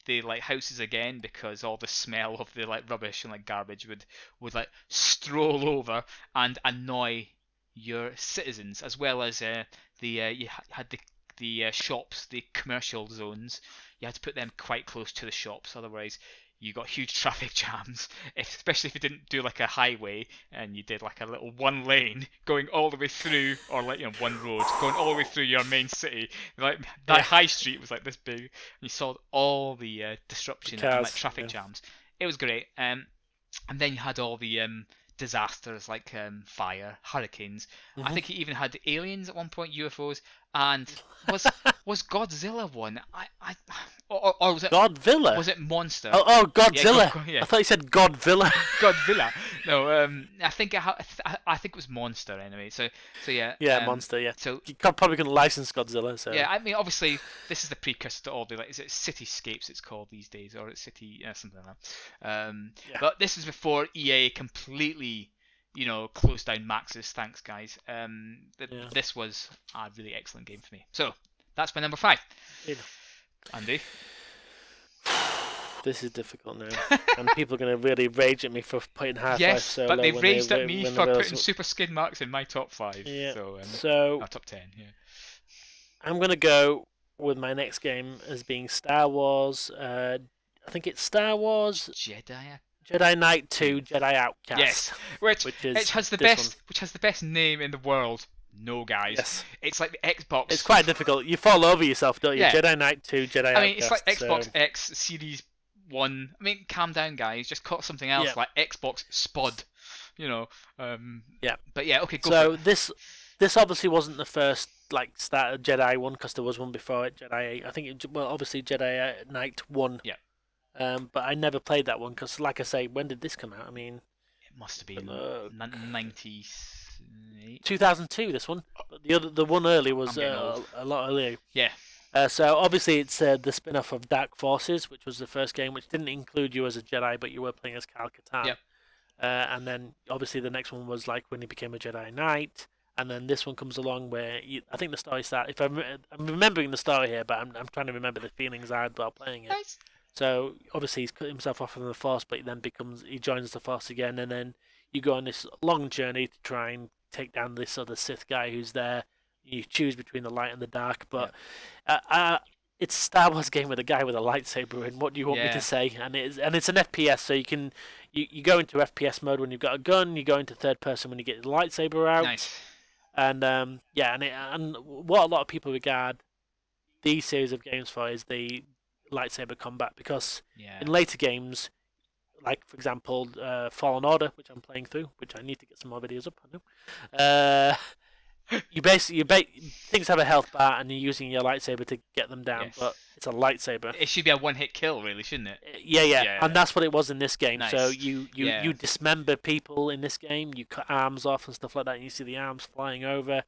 the like houses again, because all the smell of the like rubbish and like garbage would like stroll over and annoy your citizens, as well as you had the shops, the commercial zones. You had to put them quite close to the shops, otherwise you got huge traffic jams, especially if you didn't do like a highway and you did like a little one lane going all the way through, or like one road going all the way through your main city. Like that high street was like this big, and you saw all the disruption and like traffic jams. It was great. And then you had all the disasters like fire, hurricanes. I think he even had aliens at one point, UFOs, and was Godzilla one? Or was it Godzilla? Was it Monster? Oh, Godzilla! Yeah. I thought you said Godzilla. Godzilla. No, I think it was Monster anyway. So yeah. Yeah, Monster. Yeah. So you probably couldn't license Godzilla. So yeah, I mean, obviously, this is the precursor to all the is it Cityscapes it's called these days, or it's City something like that. But this is before EA completely, closed down Maxis. Thanks, guys. This was a really excellent game for me. So that's my number 5. Andy. This is difficult now, and people are going to really rage at me for putting Half-Life yes, so but low. they raged at when me they for realised putting super skid marks in my top 5. Yeah. So top 10. Yeah. I'm going to go with my next game as being Star Wars. I think it's Star Wars Jedi Knight 2 Jedi Outcast. Yes, which has the best name in the world. No, guys. Yes. It's like the Xbox. It's quite difficult. You fall over yourself, don't you? Yeah. Jedi Knight 2 Jedi Outcast. I mean, it's like Xbox X Series 1. I mean, calm down, guys. Just call it something else, like Xbox Spud. Yeah. But yeah, okay, go So for it. this obviously wasn't the first start Jedi one, because there was one before it, Jedi 8. I think obviously Jedi Knight 1. Yeah. But I never played that one because, like I say, when did this come out? I mean, it must have been 98. 2002. This one, but the one early was a lot earlier. Yeah. So obviously it's the spin-off of Dark Forces, which was the first game, which didn't include you as a Jedi, but you were playing as Kal Katarn. Yeah. And then obviously the next one was like when he became a Jedi Knight, and then this one comes along where I think the story starts. If I'm remembering the story here, but I'm trying to remember the feelings I had while playing it. Nice. So obviously he's cut himself off from the Force, but he joins the Force again, and then you go on this long journey to try and take down this other Sith guy who's there. You choose between the light and the dark, but it's a Star Wars game with a guy with a lightsaber. And what do you want me to say? And it's an FPS, so you go into FPS mode when you've got a gun. You go into third person when you get the lightsaber out. Nice. And and what a lot of people regard these series of games for is the lightsaber combat, because in later games, like for example Fallen Order, which I'm playing through, which I need to get some more videos up. I know. You things have a health bar, and you're using your lightsaber to get them down, but it's a lightsaber. It should be a one-hit kill, really, shouldn't it? Yeah, and that's what it was in this game. Nice. So you dismember people in this game. You cut arms off and stuff like that. And you see the arms flying over,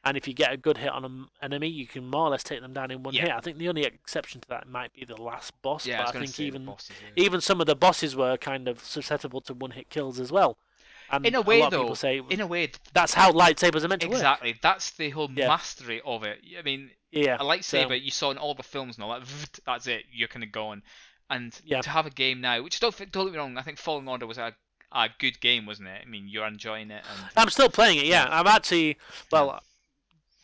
and if you get a good hit on an enemy, you can more or less take them down in one hit. I think the only exception to that might be the last boss. Yeah, but I think even some of the bosses were kind of susceptible to one-hit kills as well. And In a a way, lot of though, people say in a way, that's how lightsabers are meant to work. exactly. That's the whole Yeah. mastery of it. I mean, Yeah. a lightsaber So, you saw in all the films and all that. That's it. You're kind of gone. And yeah. to have a game now, which don't get me wrong, I think Fallen Order was a good game, wasn't it? I mean, you're enjoying it. And I'm still playing it. Yeah. Yeah. I'm actually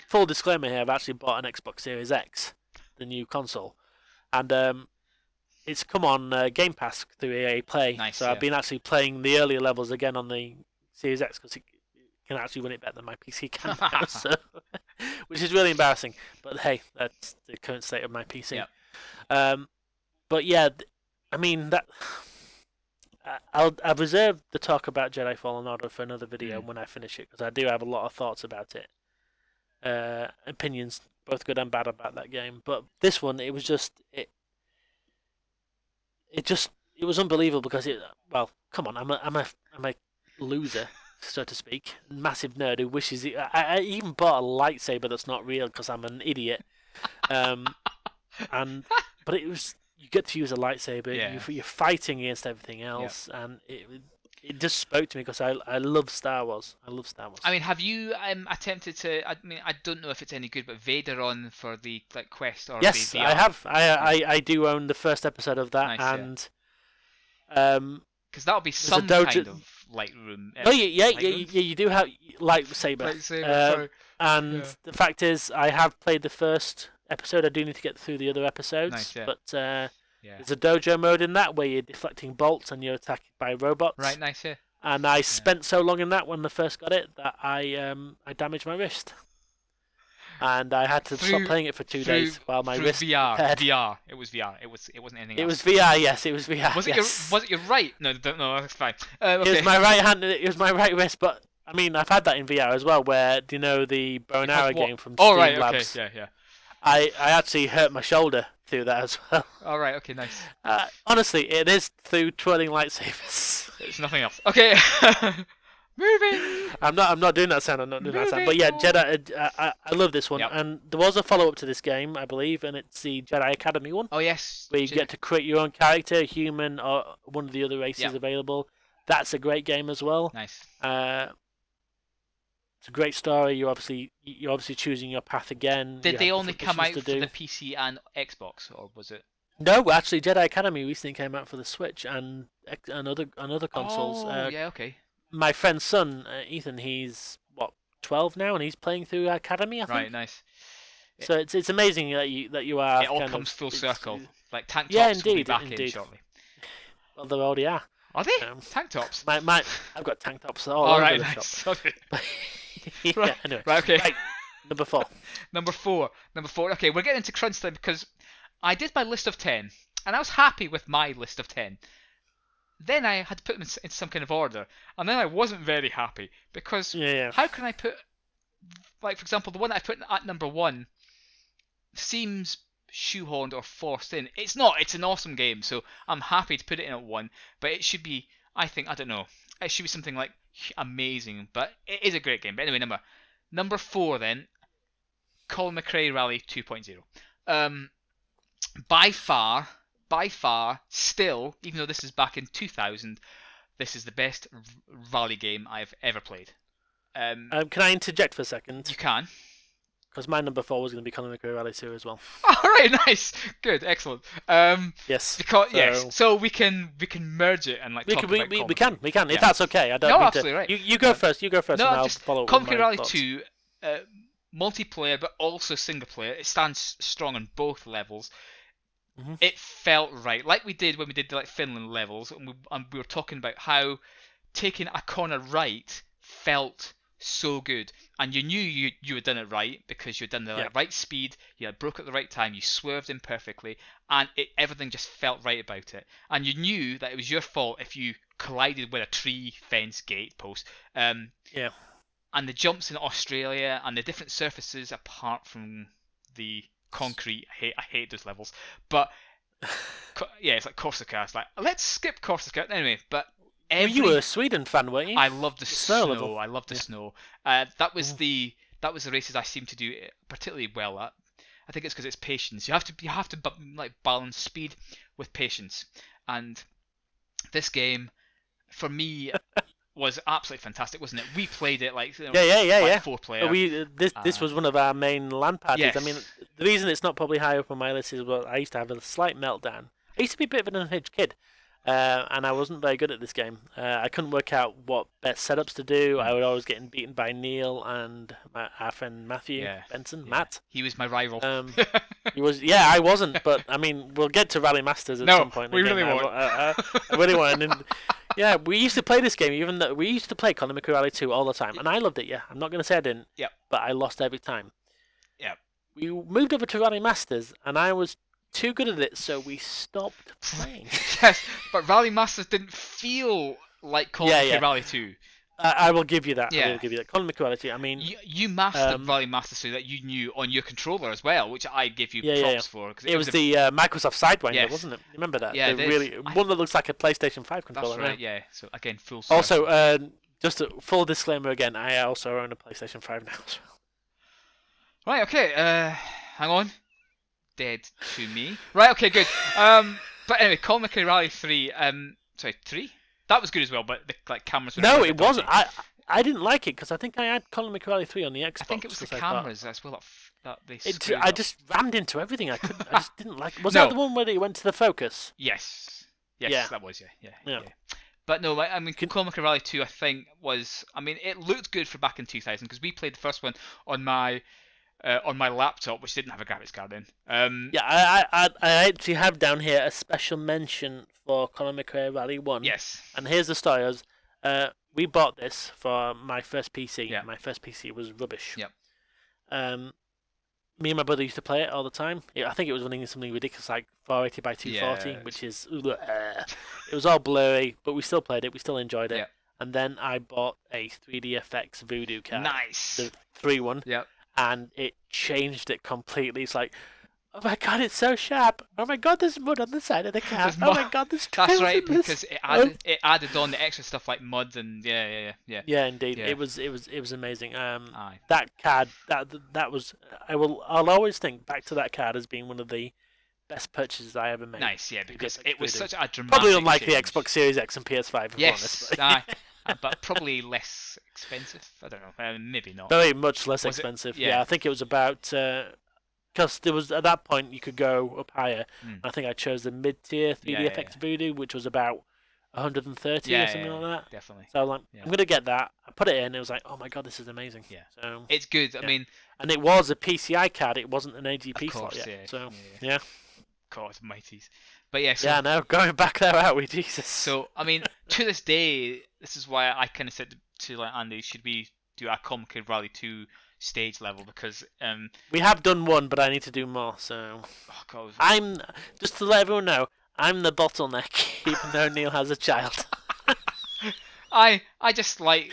full disclaimer here. I've actually bought an Xbox Series X, the new console, and it's come on Game Pass through EA Play. Nice, So yeah. I've been actually playing the earlier levels again on the Series X because it can actually run it better than my PC can now, so, which is really embarrassing. But hey, that's the current state of my PC. Yeah. But yeah, I mean that. I've reserved the talk about Jedi Fallen Order for another video when I finish it because I do have a lot of thoughts about it. Opinions, both good and bad, about that game. But this one, it was just it was unbelievable because well, come on, I'm a loser, so to speak, massive nerd who wishes I even bought a lightsaber that's not real because I'm an idiot. But it was, you get to use a lightsaber, you're fighting against everything else, and it just spoke to me because I love Star Wars. I mean, have you attempted to? I mean, I don't know if it's any good, but Vader on for the Quest or yes, the VR? I have. I do own the first episode of that, Nice, and because that'll be some kind of Lightroom. Oh yeah, you do have lightsaber. Sorry. And the fact is, I have played the first episode. I do need to get through the other episodes, Nice, yeah. but there's a dojo mode in that where you're deflecting bolts and you're attacked by robots. Right, nice, yeah. And I spent so long in that when I first got it that I damaged my wrist, and I had to stop playing it for 2 days while my wrist repaired. VR. It was VR. It wasn't anything else. It was VR. Yes, it was VR. Was it your right? No, that's fine. Okay. It was my right hand. It was my right wrist, but I mean, I've had that in VR as well. Where, do you know the bow and arrow game from Steam Labs? Okay, yeah. I actually hurt my shoulder through that as well. All right, okay, nice. Honestly, it is through twirling lightsabers. It's nothing else. Okay. Moving. I'm not doing that sound. But yeah, Jedi. I love this one, and there was a follow-up to this game, I believe, and it's the Jedi Academy One. Oh yes. Where you get to create your own character, human or one of the other races available. That's a great game as well. Nice. It's a great story. You're obviously choosing your path again. Did they only come out for the PC and Xbox, or was it? No, actually, Jedi Academy recently came out for the Switch and other consoles. Oh, yeah, okay. My friend's son, Ethan, he's 12 now, and he's playing through Academy, I think. Right, nice. So it's amazing that you are. It all comes full circle. Like tank tops will be back in shortly. Well, they already are. Are they? Tank tops? I've got tank tops all over the nice. shop. Okay. Yeah, anyway. Right, okay. Right, number four. Okay, we're getting into crunch time because I did my list of 10, and I was happy with my list of 10. Then I had to put them in some kind of order, and then I wasn't very happy because how can I put, like, for example, the one that I put at number 1 seems shoehorned or forced in. It's not. It's an awesome game, so I'm happy to put it in at 1. But it should be, I don't know. It should be something like amazing. But it is a great game. But anyway, number 4 then. Colin McRae Rally 2.0. By far, still, even though this is back in 2000, this is the best rally game I've ever played. Can I interject for a second? You can. Because my number 4 was going to be Colin McRae Rally 2 as well. All right, nice, good, excellent. Yes. Because so we can merge it and talk about we can. If that's okay, I don't. No, mean absolutely right. You go first. No, and I'll follow. Colin McRae Rally 2, multiplayer but also single player. It stands strong on both levels. Mm-hmm. It felt right, like we did when we did the Finland levels, and we were talking about how taking a corner right felt so good, and you knew you had done it right because you had done the right speed, you had broke at the right time, you swerved in perfectly, and everything just felt right about it. And you knew that it was your fault if you collided with a tree, fence, gate, post. And the jumps in Australia and the different surfaces apart from the concrete, I hate those levels. But it's like Corsica. It's like, let's skip Corsica anyway. But you were a Sweden fan, weren't you? I loved the snow. I loved the snow. That was the races I seem to do particularly well at. I think it's because it's patience. You have to balance speed with patience. And this game, for me, was absolutely fantastic, wasn't it? We played it like Yeah. 4-player. This was one of our main LAN parties. Yes. I mean, the reason it's not probably high up on my list is I used to have a slight meltdown. I used to be a bit of an unhinged kid, and I wasn't very good at this game. I couldn't work out what best setups to do. I would always get beaten by Neil and our friend Matthew Benson. Matt. He was my rival. He was. Yeah, I wasn't, but I mean, we'll get to Rally Masters at some point. We really won't. I really won't. And, yeah, we used to play this game, even though we used to play Colin McRae Rally 2 all the time, and I loved it. Yeah, I'm not going to say I didn't. Yep. But I lost every time. Yep. We moved over to Rally Masters, and I was too good at it, so we stopped playing. Yes, but Rally Masters didn't feel like Colin McRae Rally 2. I will give you that. Yeah. I will give you that. Colin McRae Rally 2. I mean, you mastered Rally Masters so that you knew on your controller as well, which I give you props for. It was the Microsoft Sidewinder, wasn't it? Remember that? Yeah, one that looks like a PlayStation 5 controller. That's right. Yeah. So again, full. Also, just a full disclaimer again. I also own a PlayStation 5 now. So. Right. Okay. Hang on. Dead to me. Right. Okay. Good. But anyway, Colin McRae Rally 3. Sorry, 3. That was good as well, but the cameras were... No, it wasn't. I didn't like it because I think I had Colin McRae Rally 3 on the Xbox. I think it was the cameras as well that they I just rammed into everything. I just didn't like it. Was that the one where it went to the focus? Yes, that was, yeah. But no, I mean, Colin McRae Rally 2, I think, was... I mean, it looked good for back in 2000, because we played the first one on my laptop, which didn't have a graphics card in. I actually have down here a special mention for Colin McRae Rally 1. Yes. And here's the story. We bought this for my first PC. Yeah. My first PC was rubbish. Yep. Me and my brother used to play it all the time. I think it was running something ridiculous like 480 by 240, which is... it was all blurry, but we still played it. We still enjoyed it. Yep. And then I bought a 3DFX Voodoo card. Nice. The 3-1. Yep. And it changed it completely. It's like, oh my god, it's so sharp. Oh my god, there's mud on the side of the car. Oh my god, there's That's right, because it added on the extra stuff like mud and yeah. Yeah, indeed. Yeah. It was amazing. That card that was I'll always think back to that card as being one of the best purchases I ever made. Nice, yeah, because it was such a dramatic probably unlike change. the Xbox Series X and PS5. Yes, but probably less expensive. I don't know, maybe not. Very much less expensive. Yeah, I think it was about because there was at that point you could go up higher. I think I chose the mid-tier 3DFX Voodoo, which was about 130 or something like that. Definitely. So I'm like, I'm gonna get that. I put it in. It was like, oh my god, this is amazing. Yeah. So it's good. I mean, and it was a PCI card. It wasn't an AGP slot yet. Yeah. So yeah. God mighties. But yeah. So, yeah. No, going back there out with Jesus. So I mean, to this day, this is why I kind of said to like Andy, should we do our Complicated Rally 2 stage level, because we have done one, but I need to do more. So I'm just to let everyone know, I'm the bottleneck, even though Neil has a child. I just like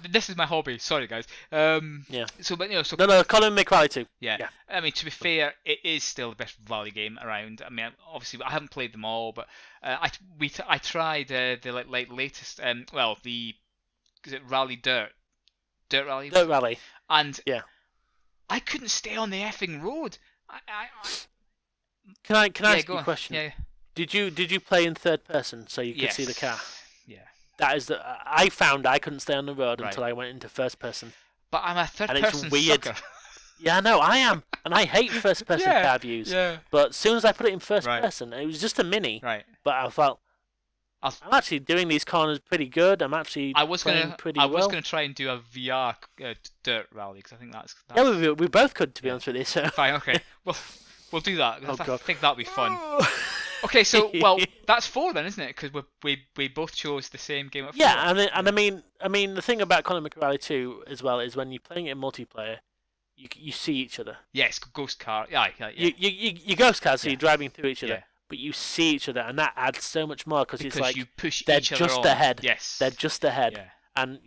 this is my hobby. Sorry guys. Yeah. So but no, Colin McRae 2. Yeah. I mean, to be fair, it is still the best rally game around. I mean, obviously I haven't played them all, but I tried the like latest is it Rally Dirt Rally? Dirt Rally. And I couldn't stay on the effing road. Can I ask you a question? Yeah. Did you play in third person so you could see the car? Yeah. That is I found I couldn't stay on the road until I went into first person. But I'm a third person and it's weird. sucker. Yeah, no, I am, and I hate first person car views. Yeah. But as soon as I put it in first person, it was just a mini. Right. But I felt I'm actually doing these corners pretty good. I'm actually playing pretty well. I was gonna try and do a VR dirt rally because I think that's yeah, we both could, to be honest with you. So. Fine, okay. Well, we'll do that. Oh, I think that'll be fun. Okay, so that's 4 then, isn't it? Because we both chose the same game at 4. Yeah, and I mean the thing about Colin McRae Rally 2 as well is when you're playing it in multiplayer, you see each other. Yes, ghost car. Yeah. You ghost cars, so you're driving through each other. Yeah. But you see each other, and that adds so much more because it's like you push they're each other just on. ahead. Yes, they're just ahead. Yeah. And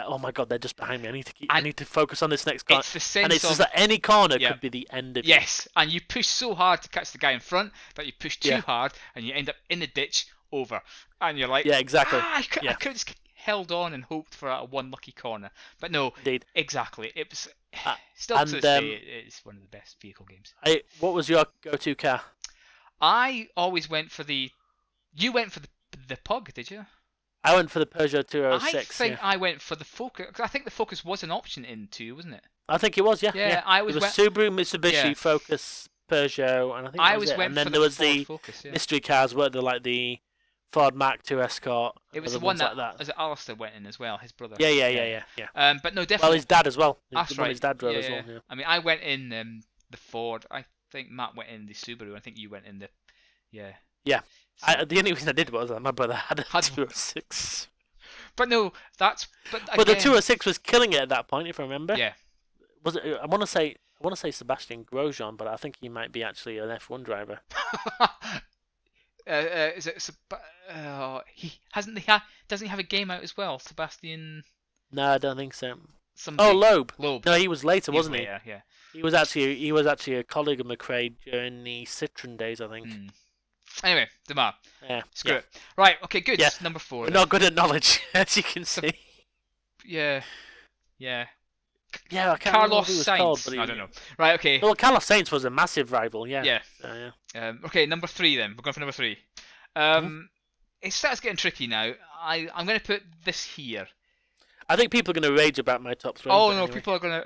oh my god, they're just behind me. I need to focus on this next corner. It's the sense and it's of, just that any corner could be the end of it. Yes, and you push so hard to catch the guy in front that you push too hard, and you end up in the ditch over. And you're like, yeah, exactly. I could have just held on and hoped for a one lucky corner, but no, indeed, exactly. It was still to this day, it's one of the best vehicle games. What was your go-to car? I always went for the. You went for the Pug, did you? I went for the Peugeot I 206. think Yeah. I went for the Focus. 'Cause I think the Focus was an option in 2, wasn't it? I think it was. Yeah. Yeah, Yeah. I It always was went. Subaru, Mitsubishi, Yeah. Focus, Peugeot, and I think I that was always it. went And then for there the was Ford the Focus. Yeah. mystery cars, were there, like the Ford Mac 2 Escort. It was other the one ones that, like that. was it Alistair went in as well, his brother. Yeah. But no, Well, definitely. his dad as well. That's The one right. his dad drove yeah, as yeah. well. Yeah. I mean, I went in the Ford. I think Matt went in the Subaru. I think you went in the. Yeah. Yeah. So- The only reason I did was that my brother had a Had- 206. But no, that's. But But the again- 206 was killing it at that point, if I remember. Yeah. Was it? I want to say Sebastian Grosjean, but I think he might be actually an F1 driver. Is it? He hasn't. Doesn't he have a game out as well, Sebastian? No, I don't think so. Somebody. Oh, Loeb. Loeb. No, he was later, He was wasn't he? later, Yeah. He was actually a colleague of McRae during the Citroen days, I think. Anyway, Demar. Yeah. Screw yeah. it. Right. Okay. Good. Yeah. Number 4. We're then. not good at knowledge, as you can see. Yeah. Yeah. Yeah, I can't remember what Carlos he was called, Sainz. but he, I don't know. Right. Okay. Well, Carlos Sainz was a massive rival. Yeah. Yeah. So, yeah. Okay. Number 3 then. We're going for number 3. It starts getting tricky now. I'm going to put this here. I think people are going to rage about my top 3. Oh but no, anyway. people are going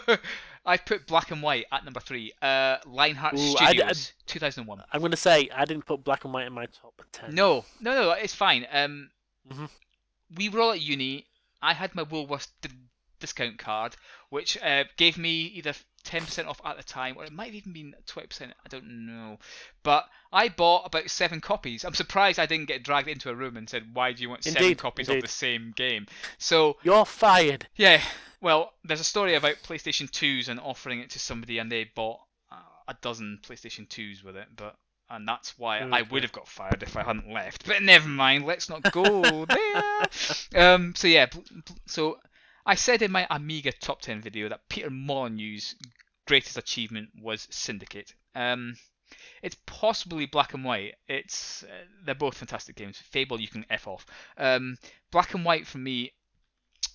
to. I put Black and White at number 3. Lionheart Ooh, Studios, 2001. I'm going to say I didn't put Black and White in my top 10. No, it's fine. Mhm. We were all at uni. I had my Woolworths discount card, which gave me either 10% off at the time, or it might have even been 20%. I don't know. But I bought about 7 copies. I'm surprised I didn't get dragged into a room and said, "Why do you want 7 copies of the same game?" So You're fired. yeah. Well, there's a story about PlayStation 2s and offering it to somebody, and they bought a dozen PlayStation 2s with it, and that's why I would have got fired if I hadn't left. But never mind, let's not go there. So yeah, so I said in my Amiga top 10 video that Peter Molyneux's greatest achievement was Syndicate. It's possibly Black and White. They're both fantastic games. Fable, you can F off. Black and White for me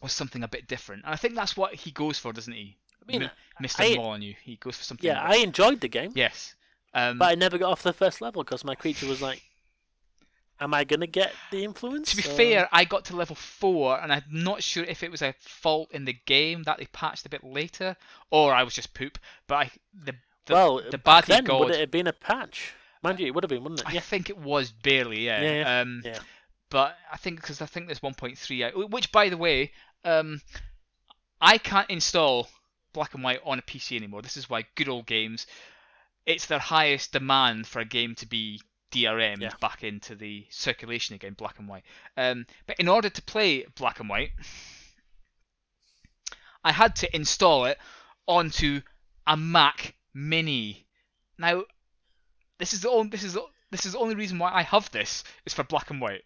was something a bit different, and I think that's what he goes for, doesn't he? I mean, Mr. Molyneux, he goes for something. Yeah, I enjoyed the game. Yes. But I never got off the first level because my creature was like, am I going to get the influence? To be fair, I got to level 4, and I'm not sure if it was a fault in the game that they patched a bit later, or I was just poop. But the back Bad then, God, would it have been a patch? Mind you, it would have been, wouldn't it? I think it was barely, yeah. Yeah. But I think there's 1.3 out, which, by the way, I can't install Black and White on a PC anymore. This is why Good Old Games, it's their highest demand for a game to be DRM'd back into the circulation again, Black and White. But in order to play Black and White, I had to install it onto a Mac Mini. Now, this is the only reason why I have this is for Black and White.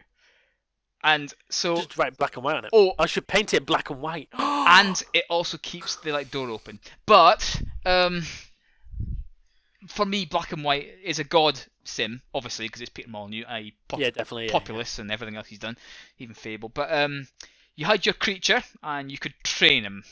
And so Just write Black and White on it. Oh. I should paint it black and white. and it also keeps the door open. But for me, Black and White is a god sim, obviously, because it's Peter Molyneux, definitely. Populous and everything else he's done, even Fable. But you had your creature and you could train him.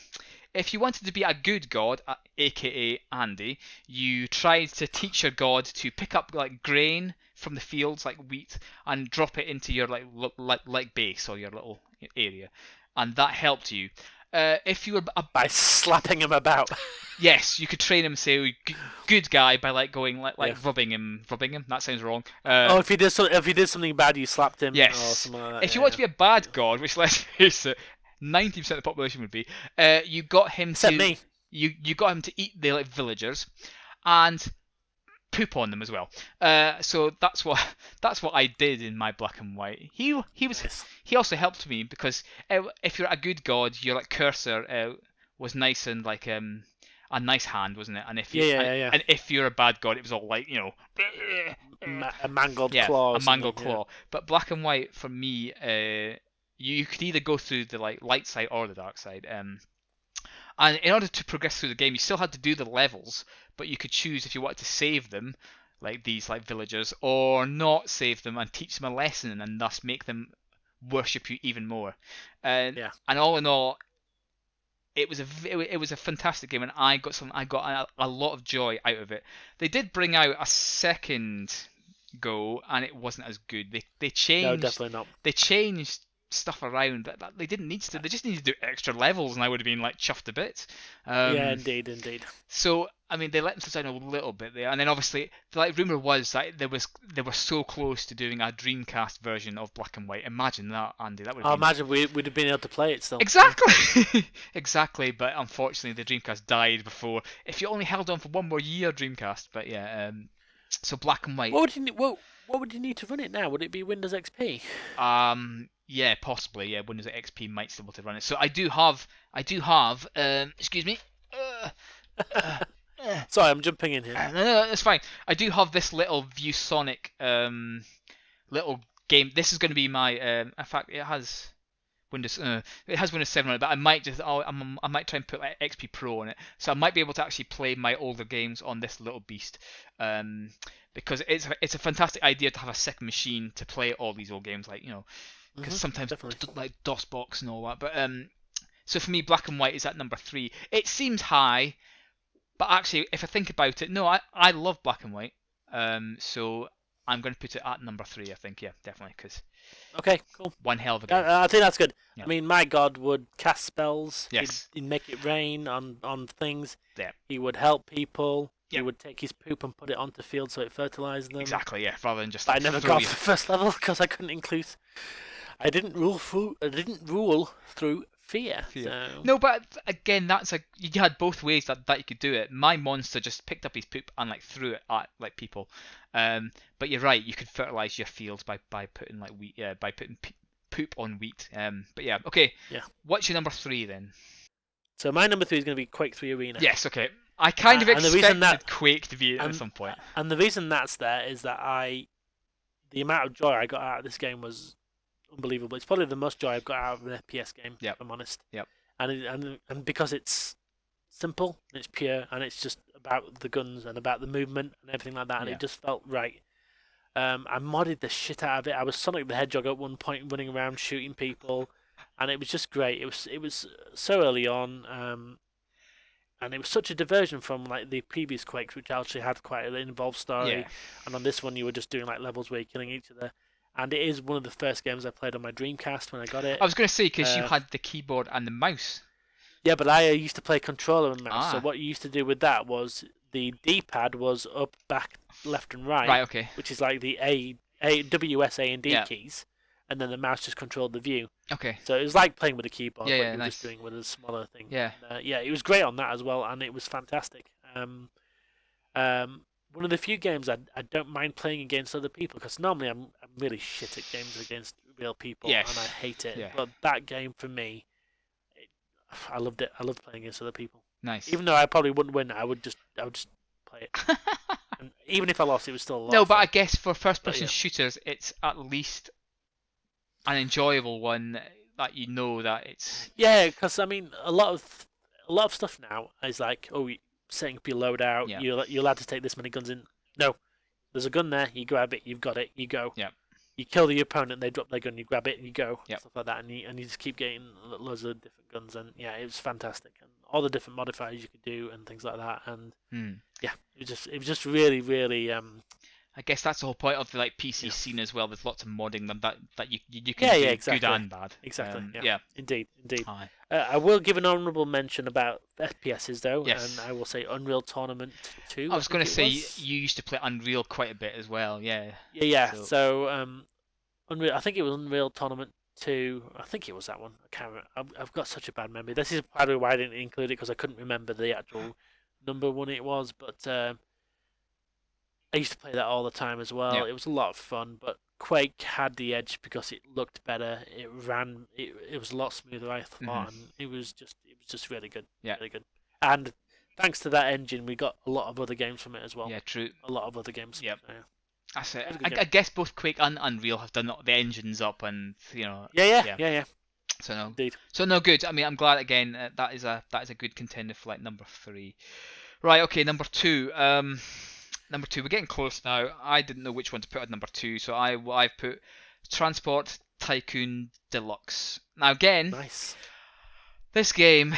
If you wanted to be a good god, aka Andy, you tried to teach your god to pick up like grain from the fields, like wheat, and drop it into your like base or your little area, and that helped you. If you were by slapping him about. Yes, you could train him, say good guy, by like going rubbing him. That sounds wrong. If he did something bad, you slapped him. Yes. Or something like that. If you want to be a bad god, which let's face it, 90% of the population would be, you got him Except to me. You got him to eat the villagers, and poop on them as well. So that's what I did in my Black and White. He also helped me because if you're a good god, your like cursor was nice and like a nice hand, wasn't it? And if and if you're a bad god, it was all like a mangled claw. A mangled claw. But Black and White for me, you could either go through the light side or the dark side. And in order to progress through the game, you still had to do the levels, but you could choose if you wanted to save them, like these villagers, or not save them and teach them a lesson and thus make them worship you even more. And all in all, it was a fantastic game, and I got a lot of joy out of it. They did bring out a second go, and it wasn't as good. They changed. No, definitely not. They changed stuff around that they didn't need to. They just needed to do extra levels, and I would have been like chuffed a bit. Yeah, indeed. So I mean, they let themselves down a little bit there, and then obviously, like rumor was that they were so close to doing a Dreamcast version of Black and White. Imagine that, Andy. That would. I imagine we'd have been able to play it still. Exactly, exactly. But unfortunately, the Dreamcast died before. If you only held on for one more year, Dreamcast. But yeah, so Black and White. What would you need to run it now? Would it be Windows XP? Yeah, possibly. Yeah, Windows XP might still be able to run it. So I do have. Excuse me. Sorry, I'm jumping in here. No, that's fine. I do have this little ViewSonic little game. This is going to be my. In fact, it has Windows. It has Windows 7 on it, but I might just. I might try and put like XP Pro on it, so I might be able to actually play my older games on this little beast. Because it's a fantastic idea to have a second machine to play all these old games, like because sometimes like DOSBox and all that. But so for me, Black and White is at number 3. It seems high. But actually, if I think about it, no, I love Black and White. So I'm going to put it at number 3, I think. Yeah, definitely. Cause okay, cool. One hell of a game. I think that's good. Yeah. I mean, my God would cast spells. Yes. He'd make it rain on things. Yeah. He would help people. Yeah. He would take his poop and put it onto fields so it fertilized them. Exactly, yeah. Rather than just. But I never got to the first level because I couldn't include. I didn't rule through fear. So. No, but again, you had both ways that you could do it. My monster just picked up his poop and like threw it at like people. But you're right, you could fertilize your fields by putting like wheat, by putting poop on wheat. But yeah, okay. Yeah. What's your number 3 then? So my number 3 is going to be Quake 3 Arena. Yes, okay. I kind of expected Quake to be at some point. And the reason that's there is that the amount of joy I got out of this game was unbelievable. It's probably the most joy I've got out of an FPS game, if I'm honest. Yep. And because it's simple, and it's pure, and it's just about the guns and about the movement and everything like that, and it just felt right. I modded the shit out of it. I was Sonic the Hedgehog at one point, running around shooting people, and it was just great. It was so early on, and it was such a diversion from like the previous Quakes, which actually had quite an involved story. Yeah. And on this one, you were just doing like levels where you're killing each other. And it is one of the first games I played on my Dreamcast when I got it. I was going to say, because you had the keyboard and the mouse. Yeah, but I used to play controller and mouse. Ah. So what you used to do with that was the D-pad was up, back, left, and right. Right, okay. Which is like the WS, A, and D keys. And then the mouse just controlled the view. Okay. So it was like playing with a keyboard, but you were nice. just doing with a smaller thing. Yeah. And, it was great on that as well, and it was fantastic. One of the few games I don't mind playing against other people, because normally I'm really shit at games against real people, Yes. and I hate it. Yeah. But that game for me, I loved it. I loved playing against other people. Nice. Even though I probably wouldn't win, I would just play it. And even if I lost, it was still a lot. No, of but fun. I guess for first-person yeah. shooters, it's at least an enjoyable one that you know that it's. Yeah, because I mean, a lot of stuff now is like, setting up your loadout. Yeah. You're allowed to take this many guns in. No, there's a gun there. You grab it. You've got it. You go. Yeah. You kill the opponent. They drop their gun. You grab it and you go. Yep. Stuff like that, and you just keep getting loads of different guns. And yeah, it was fantastic. And all the different modifiers you could do and things like that. And yeah, it was just really, really. I guess that's the whole point of the like PC scene as well. There's lots of modding that you can do exactly. good and bad. Exactly. Yeah. Indeed. Aye. I will give an honourable mention about FPSs though, Yes. and I will say Unreal Tournament 2. I was going to say was. you used to play Unreal quite a bit as well. Yeah. Yeah. So Unreal. I think it was Unreal Tournament 2. I think it was that one. I can't remember. I've got such a bad memory. This is probably why I didn't include it, because I couldn't remember the actual number one it was. But I used to play that all the time as well. Yeah. It was a lot of fun, but Quake had the edge because it looked better. It ran. It was a lot smoother, I thought, and it was just really good. Yeah. Really good. And thanks to that engine, we got a lot of other games from it as well. Yeah, true. A lot of other games. Yep. So, yeah. That's it. It was a good I guess both Quake and Unreal have done the engines up, and Yeah. So no. Indeed. So no, good. I mean, I'm glad again. That is a good contender for like number 3. Right. Okay. Number 2. Number 2. We're getting close now. I didn't know which one to put at number 2, so I've put Transport Tycoon Deluxe. Now again, Nice. this game,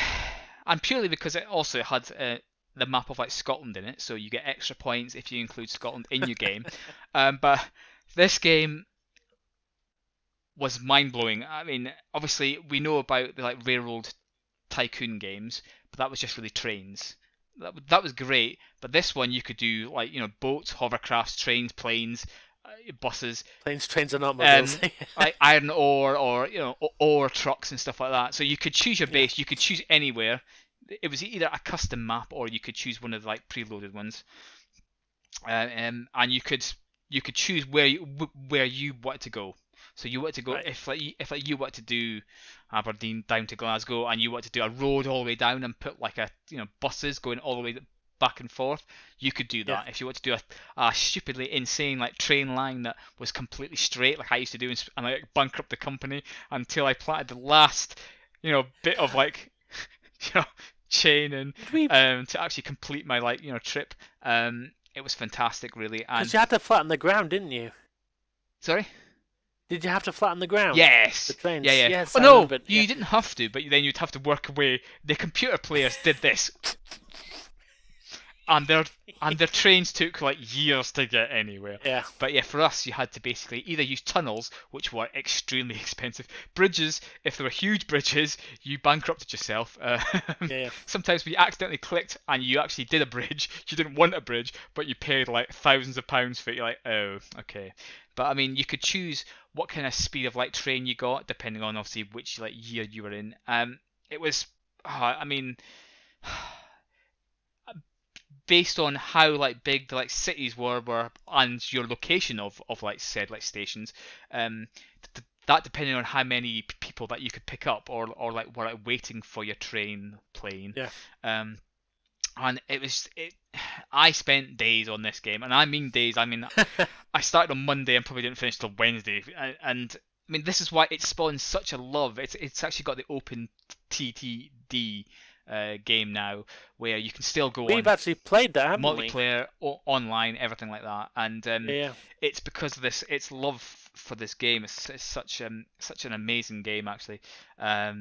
and purely because it also had the map of like Scotland in it, so you get extra points if you include Scotland in your game. But this game was mind blowing. I mean, obviously we know about the like railroad Tycoon games, but that was just really trains. That was great, but this one you could do like boats, hovercrafts, trains, planes, buses, Planes, trains, and automobiles. like iron ore or ore trucks and stuff like that. So you could choose your base. You could choose anywhere. It was either a custom map or you could choose one of the like preloaded ones, and you could choose where you want to go. So you want to go Right. if you want to do Aberdeen down to Glasgow, and you want to do a road all the way down and put like buses going all the way back and forth, you could do that. Yeah. If you want to do a stupidly insane like train line that was completely straight, like I used to do, and I bankrupt the company until I planted the last bit of like chain and to actually complete my trip. It was fantastic, really. And Because you had to flatten the ground, didn't you? sorry. Did you have to flatten the ground? Yes. The trains. Yeah. Yes, Oh I no, remember it, you yeah. didn't have to, but then you'd have to work away. The computer players did this, and their trains took like years to get anywhere. Yeah. But yeah, for us, you had to basically either use tunnels, which were extremely expensive, bridges. If there were huge bridges, you bankrupted yourself. Yeah. Sometimes we accidentally clicked and you actually did a bridge. You didn't want a bridge, but you paid like thousands of pounds for it. You're like, oh, okay. But I mean, you could choose what kind of speed of light train you got, depending on obviously which like year you were in. It was, I mean, based on how like big the like cities were and your location of like said like stations, that depending on how many people that you could pick up or like were like waiting for your plane. Yeah. And I spent days on this game, and I mean days. I mean, I started on Monday and probably didn't finish till Wednesday. And I mean, this is why it spawned such a love. It's actually got the open TTD game now, where you can still go We've on actually played that, haven't we? multiplayer, online, everything like that. And Yeah. it's because of this. It's love for this game. It's such an amazing game, actually. I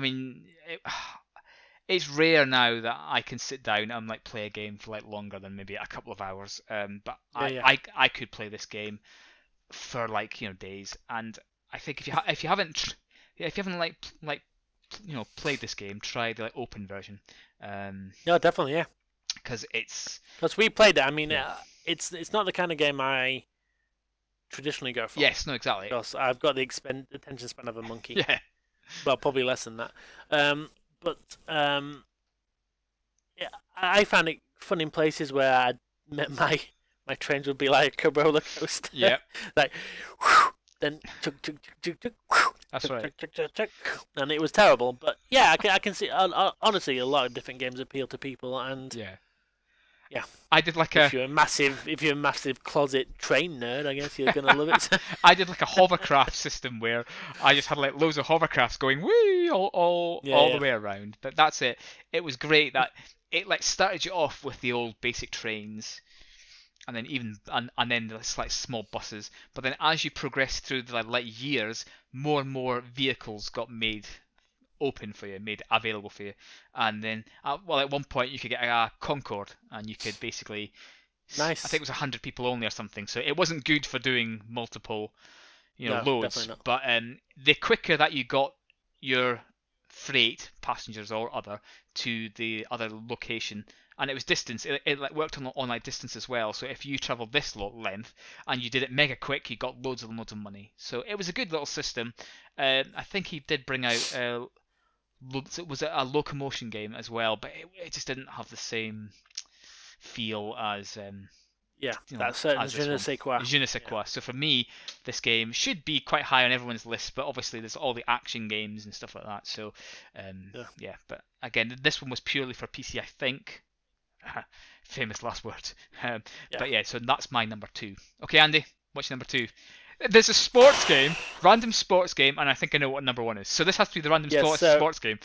mean. It's rare now that I can sit down and like play a game for like longer than maybe a couple of hours. But I could play this game for like days. And I think if you haven't played this game, try the like open version. No, definitely, yeah. Because Because we played it. I mean, Yeah. it's not the kind of game I traditionally go for. yes, no, exactly. Because I've got the attention span of a monkey. Yeah. Well, probably less than that. But yeah, I found it fun in places where my trains would be like a roller coaster. Yeah. Like, whew, then chuk, chuk, chuk, chuk, chuk, whew, That's chuk, right. chuk, chuk, chuk, chuk, and it was terrible. But yeah, I can see honestly a lot of different games appeal to people, and Yeah. Yeah. I did like if you're a massive closet train nerd, I guess you're gonna love it. I did like a hovercraft system where I just had like loads of hovercrafts going wee all the way around. But that's it. It was great that it like started you off with the old basic trains, and then and then there's like small buses. But then as you progress through the like years, more and more vehicles got made open for you, made available for you, and then at one point you could get a Concorde, and you could basically Nice. I think it was 100 people only or something, so it wasn't good for doing multiple No, loads. definitely not. But the quicker that you got your freight, passengers or other, to the other location, and it was distance, it like worked on like distance as well. So if you traveled this length and you did it mega quick, you got loads of money. So it was a good little system. I think he did bring out was it a locomotion game as well, but it just didn't have the same feel as Yeah, that's certain as je this ne one. sais quoi. Je ne sais quoi. So for me, this game should be quite high on everyone's list, but obviously there's all the action games and stuff like that. So yeah, but again, this one was purely for PC, I think. Famous last words. But yeah, so that's my number 2. Okay, Andy, what's your number 2? There's a sports game, random sports game, and I think I know what number 1 is. So this has to be the random sports game.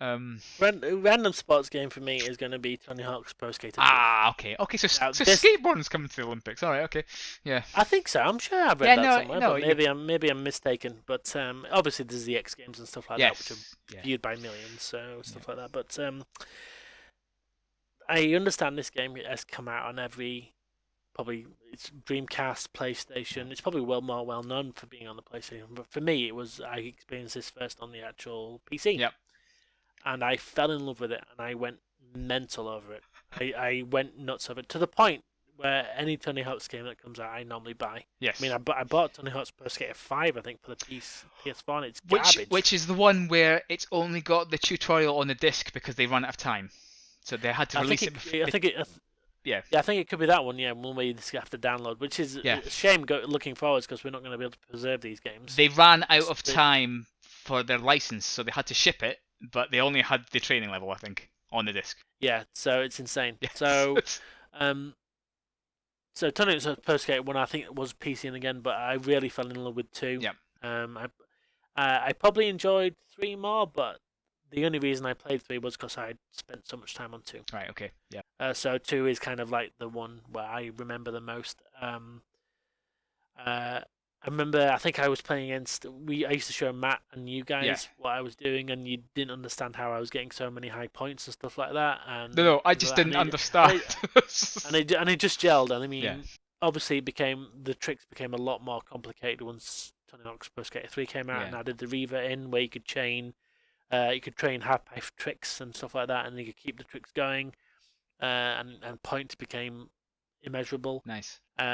Random sports game for me is going to be Tony Hawk's Pro Skater 2. Okay. So Now, skateboarding's coming to the Olympics. All right, okay, yeah. I think so. I'm sure I've read that somewhere, no, but maybe I'm mistaken. But obviously there's the X Games and stuff like that, which are yeah. viewed by millions, so stuff like that. But I understand this game has come out on every probably it's Dreamcast, PlayStation. It's probably more well known for being on the PlayStation, but for me, I experienced this first on the actual PC. Yep. And I fell in love with it, and I went mental over it. I went nuts over it to the point where any Tony Hawk's game that comes out, I normally buy. Yes. I mean, I bought Tony Hawk's Pro Skater 5, I think, for the PS4, and it's garbage. Which is the one where it's only got the tutorial on the disc because they run out of time, so they had to release it. I think it could be that one. Yeah, one where you just have to download, which is a shame. Looking forwards, because we're not going to be able to preserve these games. They ran out of time for their license, so they had to ship it, but they only had the training level, I think, on the disc. Yeah, so it's insane. Yes. So Tony Hawk's Pro Skater 1, I think it was PC again, but I really fell in love with 2. Yep. I probably enjoyed 3 more, but the only reason I played 3 was because I spent so much time on 2. Right. Okay. Yeah. So 2 is kind of like the one where I remember the most. I remember, I think I was playing against. I used to show Matt and you guys what I was doing, and you didn't understand how I was getting so many high points and stuff like that. And No, I just didn't understand. And it just gelled. And I mean, obviously, the tricks became a lot more complicated once Tony Hawk's Pro Skater 3 came out and added the Reaver in, where you could train half-pipe tricks and stuff like that, and you could keep the tricks going, and points became immeasurable. Nice. But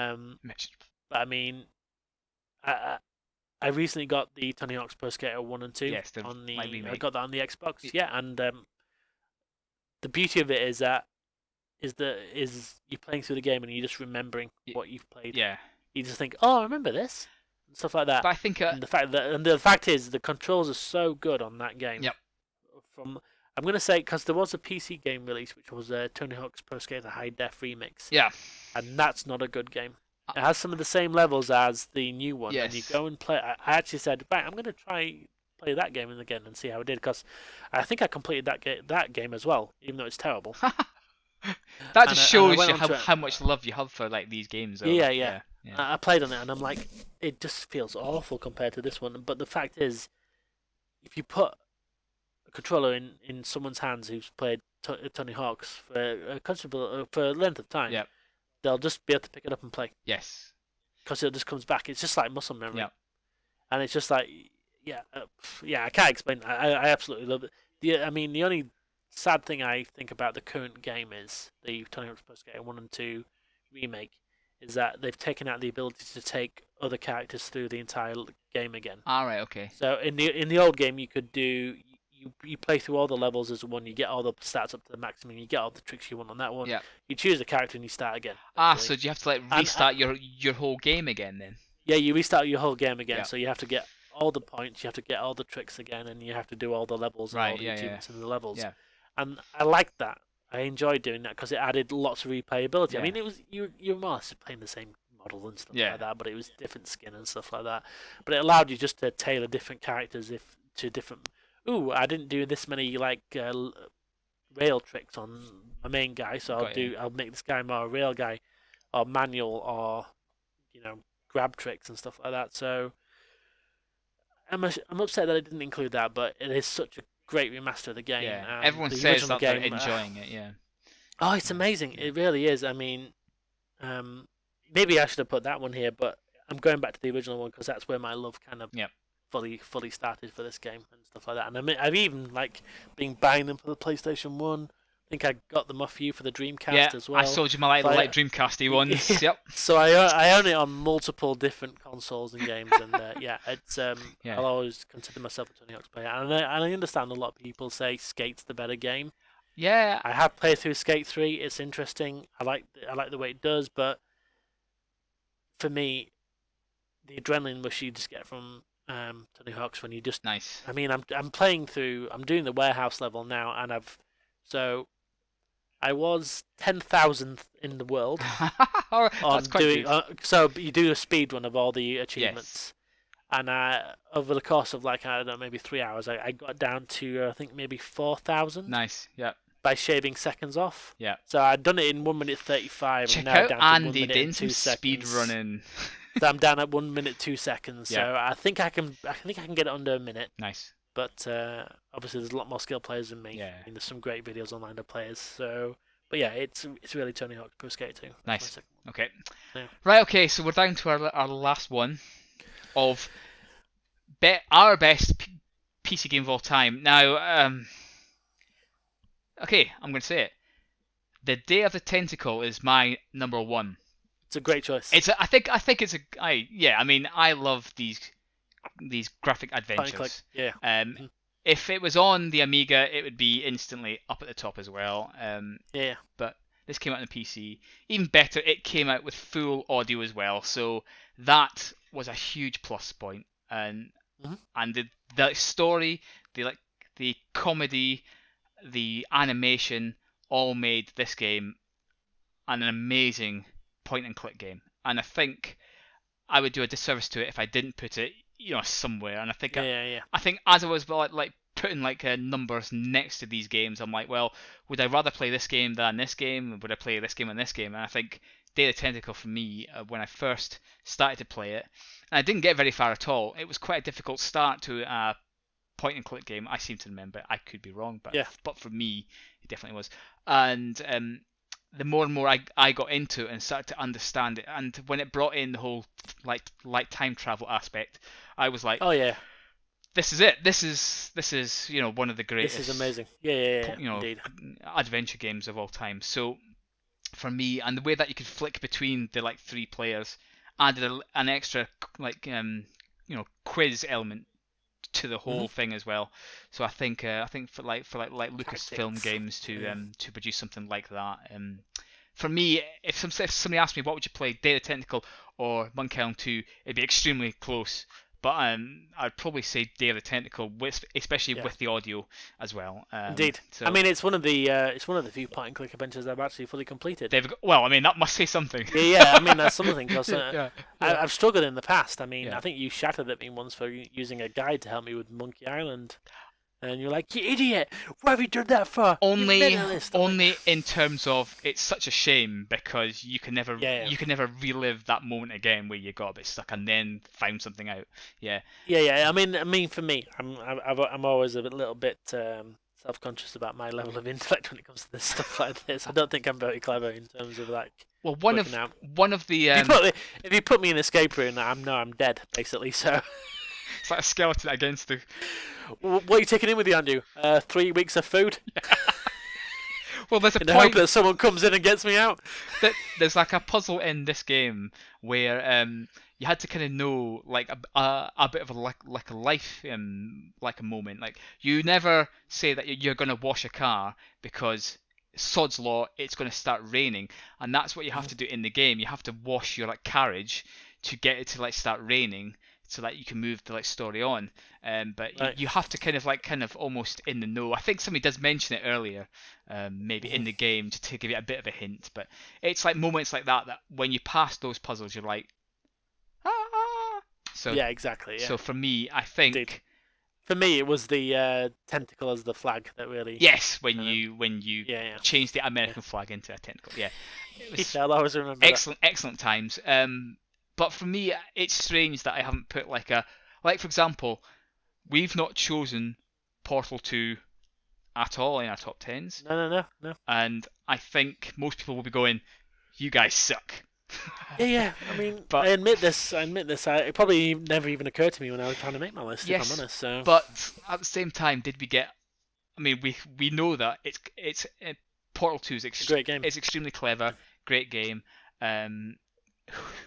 I mean, I recently got the Tony Hawk's Pro Skater 1 and 2 on the. I got that on the Xbox. Yeah, and the beauty of it is you're playing through the game and you're just remembering what you've played. Yeah. You just think, oh, I remember this, and stuff like that. But I think and the fact is the controls are so good on that game. Yep. I'm gonna say, because there was a PC game release which was Tony Hawk's Pro Skater High Def Remix. Yeah. And that's not a good game. It has some of the same levels as the new one, Yes. and you go and play. I actually said, right, I'm going to play that game again and see how it did, because I think I completed that game as well, even though it's terrible. That just shows you how much love you have for like these games. Yeah. I played on it, and I'm like, it just feels awful compared to this one. But the fact is, if you put a controller in someone's hands who's played Tony Hawk's for a length of time, they'll just be able to pick it up and play. Yes. Because it just comes back. It's just like muscle memory. Yeah. And it's just like, I can't explain. I absolutely love it. The only sad thing I think about the current game is the Tony Hawk's Pro Skater 1 and 2 remake, is that they've taken out the ability to take other characters through the entire game again. All right. Okay. So in the old game, you could do. You play through all the levels as one, you get all the stats up to the maximum, you get all the tricks you want on that one. Yeah. You choose a character and you start again. So do you have to like restart your whole game again then? Yeah, you restart your whole game again, so you have to get all the points, you have to get all the tricks again, and you have to do all the levels and all the achievements in the levels. Yeah. And I liked that. I enjoyed doing that because it added lots of replayability. Yeah. I mean, it was you're more or less playing the same model and stuff like that, but it was different skin and stuff like that. But it allowed you just to tailor different characters to different. Ooh, I didn't do this many rail tricks on my main guy, so I'll make this guy more a rail guy, or manual, or grab tricks and stuff like that. So I'm upset that I didn't include that, but it is such a great remaster of the game. Yeah, everyone says that they're enjoying it. Yeah. Oh, it's amazing! It really is. I mean, maybe I should have put that one here, but I'm going back to the original one because that's where my love kind of fully started for this game and stuff like that. And I've even been buying them for the PlayStation 1. I think I got them off you for the Dreamcast as well. I sold you my light Dreamcasty ones. Yep. So I own it on multiple different consoles and games, and it's I'll always consider myself a Tony Hawk's player. And I understand a lot of people say Skate's the better game. Yeah. I have played through Skate 3. It's interesting. I like the way it does, but for me, the adrenaline rush you just get from Tony Hawk's when you just nice. I mean, I'm playing through. I'm doing the warehouse level now, and I was 10,000th in the world. That's quite good. So you do a speed run of all the achievements, and over the course of I don't know, maybe 3 hours, I got down to I think maybe 4,000. Nice. Yeah. By shaving seconds off. Yeah. So I'd done it in 1 minute 35. Check and now out down Andy to 1 minute doing and some 2 speed seconds. running. So I'm down at 1 minute 2 seconds. So I think I can get it under a minute. Nice. But obviously there's a lot more skilled players than me. Yeah. I mean, there's some great videos online of players. So But yeah, it's really Tony Hawk Pro Skater 2. That's my Nice. second one. Okay. Yeah. Right. Okay. So we're down to our last one of our best PC game of all time. Now, okay, I'm going to say it. The Day of the Tentacle is my number one. It's a great choice. I think it's I mean, I love these graphic adventures. Click. Yeah. If it was on the Amiga, it would be instantly up at the top as well. Yeah. But this came out on the PC. Even better, it came out with full audio as well. So that was a huge plus point. And the story, the comedy, the animation, all made this game an amazing point and click game. And I think I would do a disservice to it if I didn't put it, somewhere. And I think I think as I was like putting numbers next to these games, I'm like, well, would I rather play this game than this game? Would I play this game and this game? And I think Day of the Tentacle for me, when I first started to play it, and I didn't get very far at all. It was quite a difficult start to a point and click game. I seem to remember. I could be wrong, but for me, it definitely was. And the more and more I got into it and started to understand it, and when it brought in the whole like time travel aspect, I was like, oh yeah, this is it. This is one of the greatest. This is amazing. Yeah. Indeed. Adventure games of all time. So for me, and the way that you could flick between the three players added an extra quiz element to the whole thing as well. So I think for Lucasfilm games to produce something like that, for me, if somebody asked me what would you play, Day of the Tentacle or Monkey Island 2, it'd be extremely close. But I'd probably say Day of the Tentacle, especially with the audio as well. Indeed. So, I mean, it's one of the few point and click adventures I've actually fully completed. Well, I mean, that must say something. Yeah. I mean, that's something. Cause, Yeah. I've struggled in the past. I mean, I think you shattered at me once for using a guide to help me with Monkey Island. And you're like, you idiot! Why have you done that for? Only in terms of it's such a shame because you can never relive that moment again where you got a bit stuck and then found something out. Yeah. Yeah. I mean, for me, I'm always a little bit self-conscious about my level of intellect when it comes to this stuff like this. I don't think I'm very clever in terms of Well, one of the if you put me in an escape room, I'm dead basically. So. It's like a skeleton against the. What are you taking in with you, Andrew? 3 weeks of food? Well, there's a point hope that someone comes in and gets me out. There's like a puzzle in this game where you had to kind of know like a bit of a life like a moment. Like you never say that you're gonna wash a car because sod's law, it's gonna start raining, and that's what you have to do in the game. You have to wash your carriage to get it to start raining, so that you can move the story on. But right. you have to kind of almost in the know. I think somebody does mention it earlier, maybe in the game, to give you a bit of a hint. But it's like moments like that when you pass those puzzles, you're like, ah. So yeah, exactly. Yeah. So for me, I think. Indeed. For me, it was the tentacle as the flag that really. Yes, when you changed the American flag into a tentacle. Yeah. It was I always remember. Excellent times. But for me, it's strange that I haven't put for example, we've not chosen Portal 2 at all in our top 10s. No. And I think most people will be going, you guys suck. Yeah. I mean, but, I admit this. It probably never even occurred to me when I was trying to make my list, if I'm honest. So. But at the same time, did we get... I mean, we know that it's Portal 2 is a great game. It's extremely clever, great game.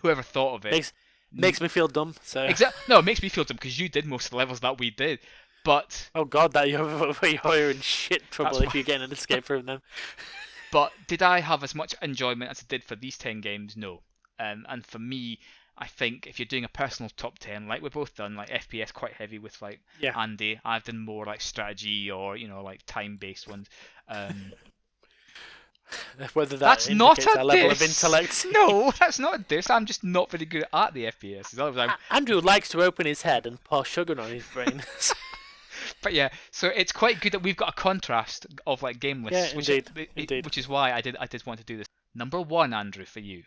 Whoever thought of it makes me feel dumb. So No, it makes me feel dumb because you did most of the levels that we did. But oh god, that you're in shit trouble if you get an escape room then. But did I have as much enjoyment as I did for these 10 games? No. And for me, I think if you're doing a personal top 10, like we've both done, like FPS quite heavy with Andy, I've done more strategy or time-based ones. Whether that's not a level of intellect. No, that's not a diss. I'm just not very good at the FPS. Andrew likes to open his head and pour sugar on his brain. But yeah, so it's quite good that we've got a contrast of game lists. Yeah, indeed. Which is why I did want to do this. Number 1, Andrew, for you.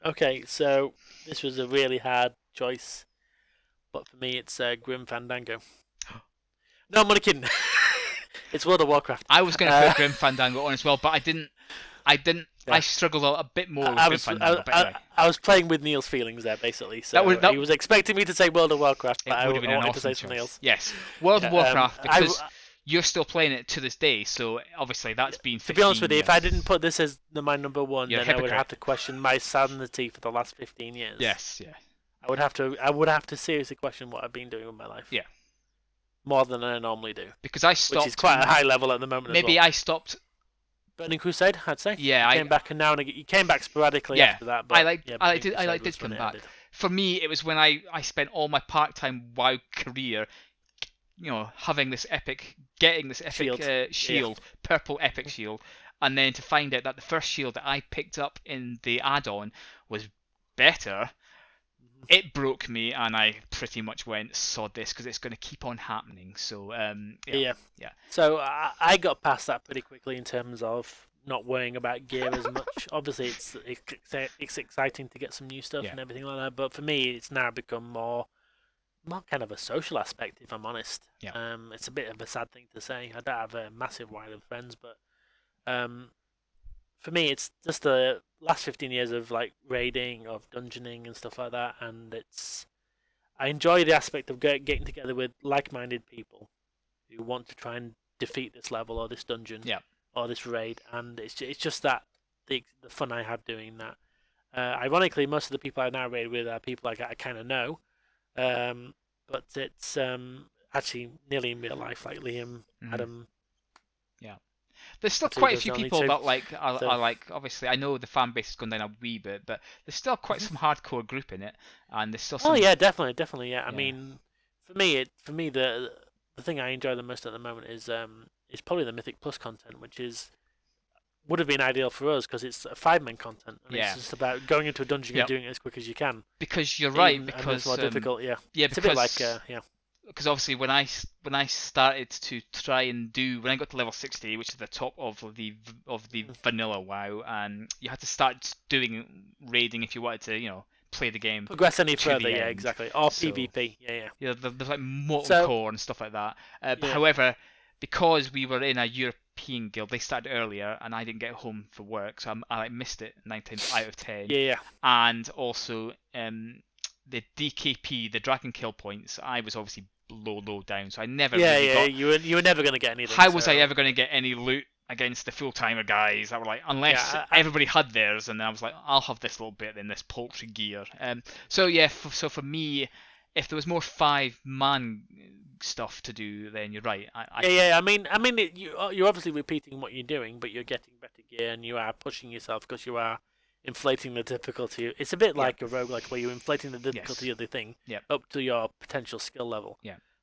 Okay, so this was a really hard choice, but for me it's Grim Fandango. No, I'm only kidding. It's World of Warcraft. I was going to put Grim Fandango on as well, but I didn't. I didn't. Yeah. I struggled a bit more with I Grim was Fandango. But anyway, I was playing with Neil's feelings there, basically. So That he was expecting me to say World of Warcraft, but I it would have been an wanted to awesome say something choice. else. Yes, World of Yeah, Warcraft, because you're still playing it to this day. So obviously that's been 15 to be honest with you, years. if I didn't put this as my number one, You're a then I would hypocrite. have to question my sanity for the last 15 years. Yes, yeah. I would have to seriously question what I've been doing with my life. Yeah. More than I normally do. Because I stopped. Which is quite a high level at the moment. Maybe as well. I stopped. Burning Crusade, I'd say. Yeah, you came back and now and again. You came back sporadically Yeah, after that. But I did come back. For me, it was when I spent all my part-time WoW career, having this epic, getting this epic shield, purple epic shield, and then to find out that the first shield that I picked up in the add-on was better. It broke me, and I pretty much went, sod this, because it's going to keep on happening. So, yeah. So I got past that pretty quickly in terms of not worrying about gear as much. Obviously, it's exciting to get some new stuff and everything like that. But for me, it's now become more kind of a social aspect, if I'm honest. Yeah. It's a bit of a sad thing to say. I don't have a massive wide of friends, but for me, it's just the last 15 years of like raiding, of dungeoning and stuff like that, and I enjoy the aspect of getting together with like-minded people who want to try and defeat this level or this dungeon or this raid, and it's just that the fun I have doing that. Ironically, most of the people I now raid with are people I kind of know, but it's actually nearly in real life, like Liam, Adam. Yeah. There's still quite a few people that are like, obviously I know the fan base has gone down a wee bit, but there's still quite some hardcore group in it, and there's still some... Oh yeah, definitely, yeah. I mean, for me the thing I enjoy the most at the moment is probably the Mythic Plus content, which would have been ideal for us because it's a 5-man content, and it's just about going into a dungeon and doing it as quick as you can. Because you're right, because it's more difficult, it's a bit like because obviously when I started to try and when I got to level 60, which is the top of the vanilla WoW, and you had to start doing raiding if you wanted to, play the game. Progress any further, exactly. Or PvP, there's like Mortal Core and stuff like that. However, because we were in a European guild, they started earlier, and I didn't get home for work, so I missed it 9 times out of 10. Yeah. And also, the DKP, the Dragon Kill points, I was obviously low down, so I never really got... you were never going to get anything. How was I ever going to get any loot against the full-timer guys? I was like, unless everybody had theirs, and then I was like, I'll have this little bit in this poultry gear. So for me, if there was more 5-man stuff to do, then you're right. I mean, you're obviously repeating what you're doing, but you're getting better gear, and you are pushing yourself because you are inflating the difficulty. It's a bit like a roguelike where you're inflating the difficulty of the thing up to your potential skill level.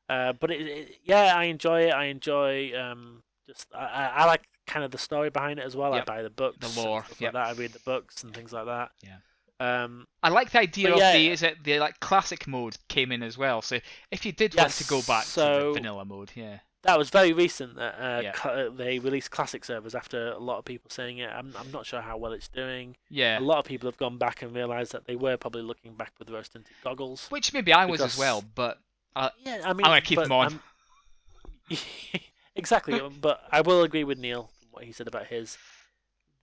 But I enjoy it. I enjoy I like kind of the story behind it as well. I buy the books, the lore, and stuff like that. I read the books and things like that. I like the idea of the like classic mode came in as well. So if you did want to go back to the vanilla mode, that was very recent that they released classic servers after a lot of people saying it. I'm not sure how well it's doing. A lot of people have gone back and realised that they were probably looking back with rose-tinted goggles. Which maybe I was as well, but I'm going to keep them on. Exactly, but I will agree with Neil from what he said about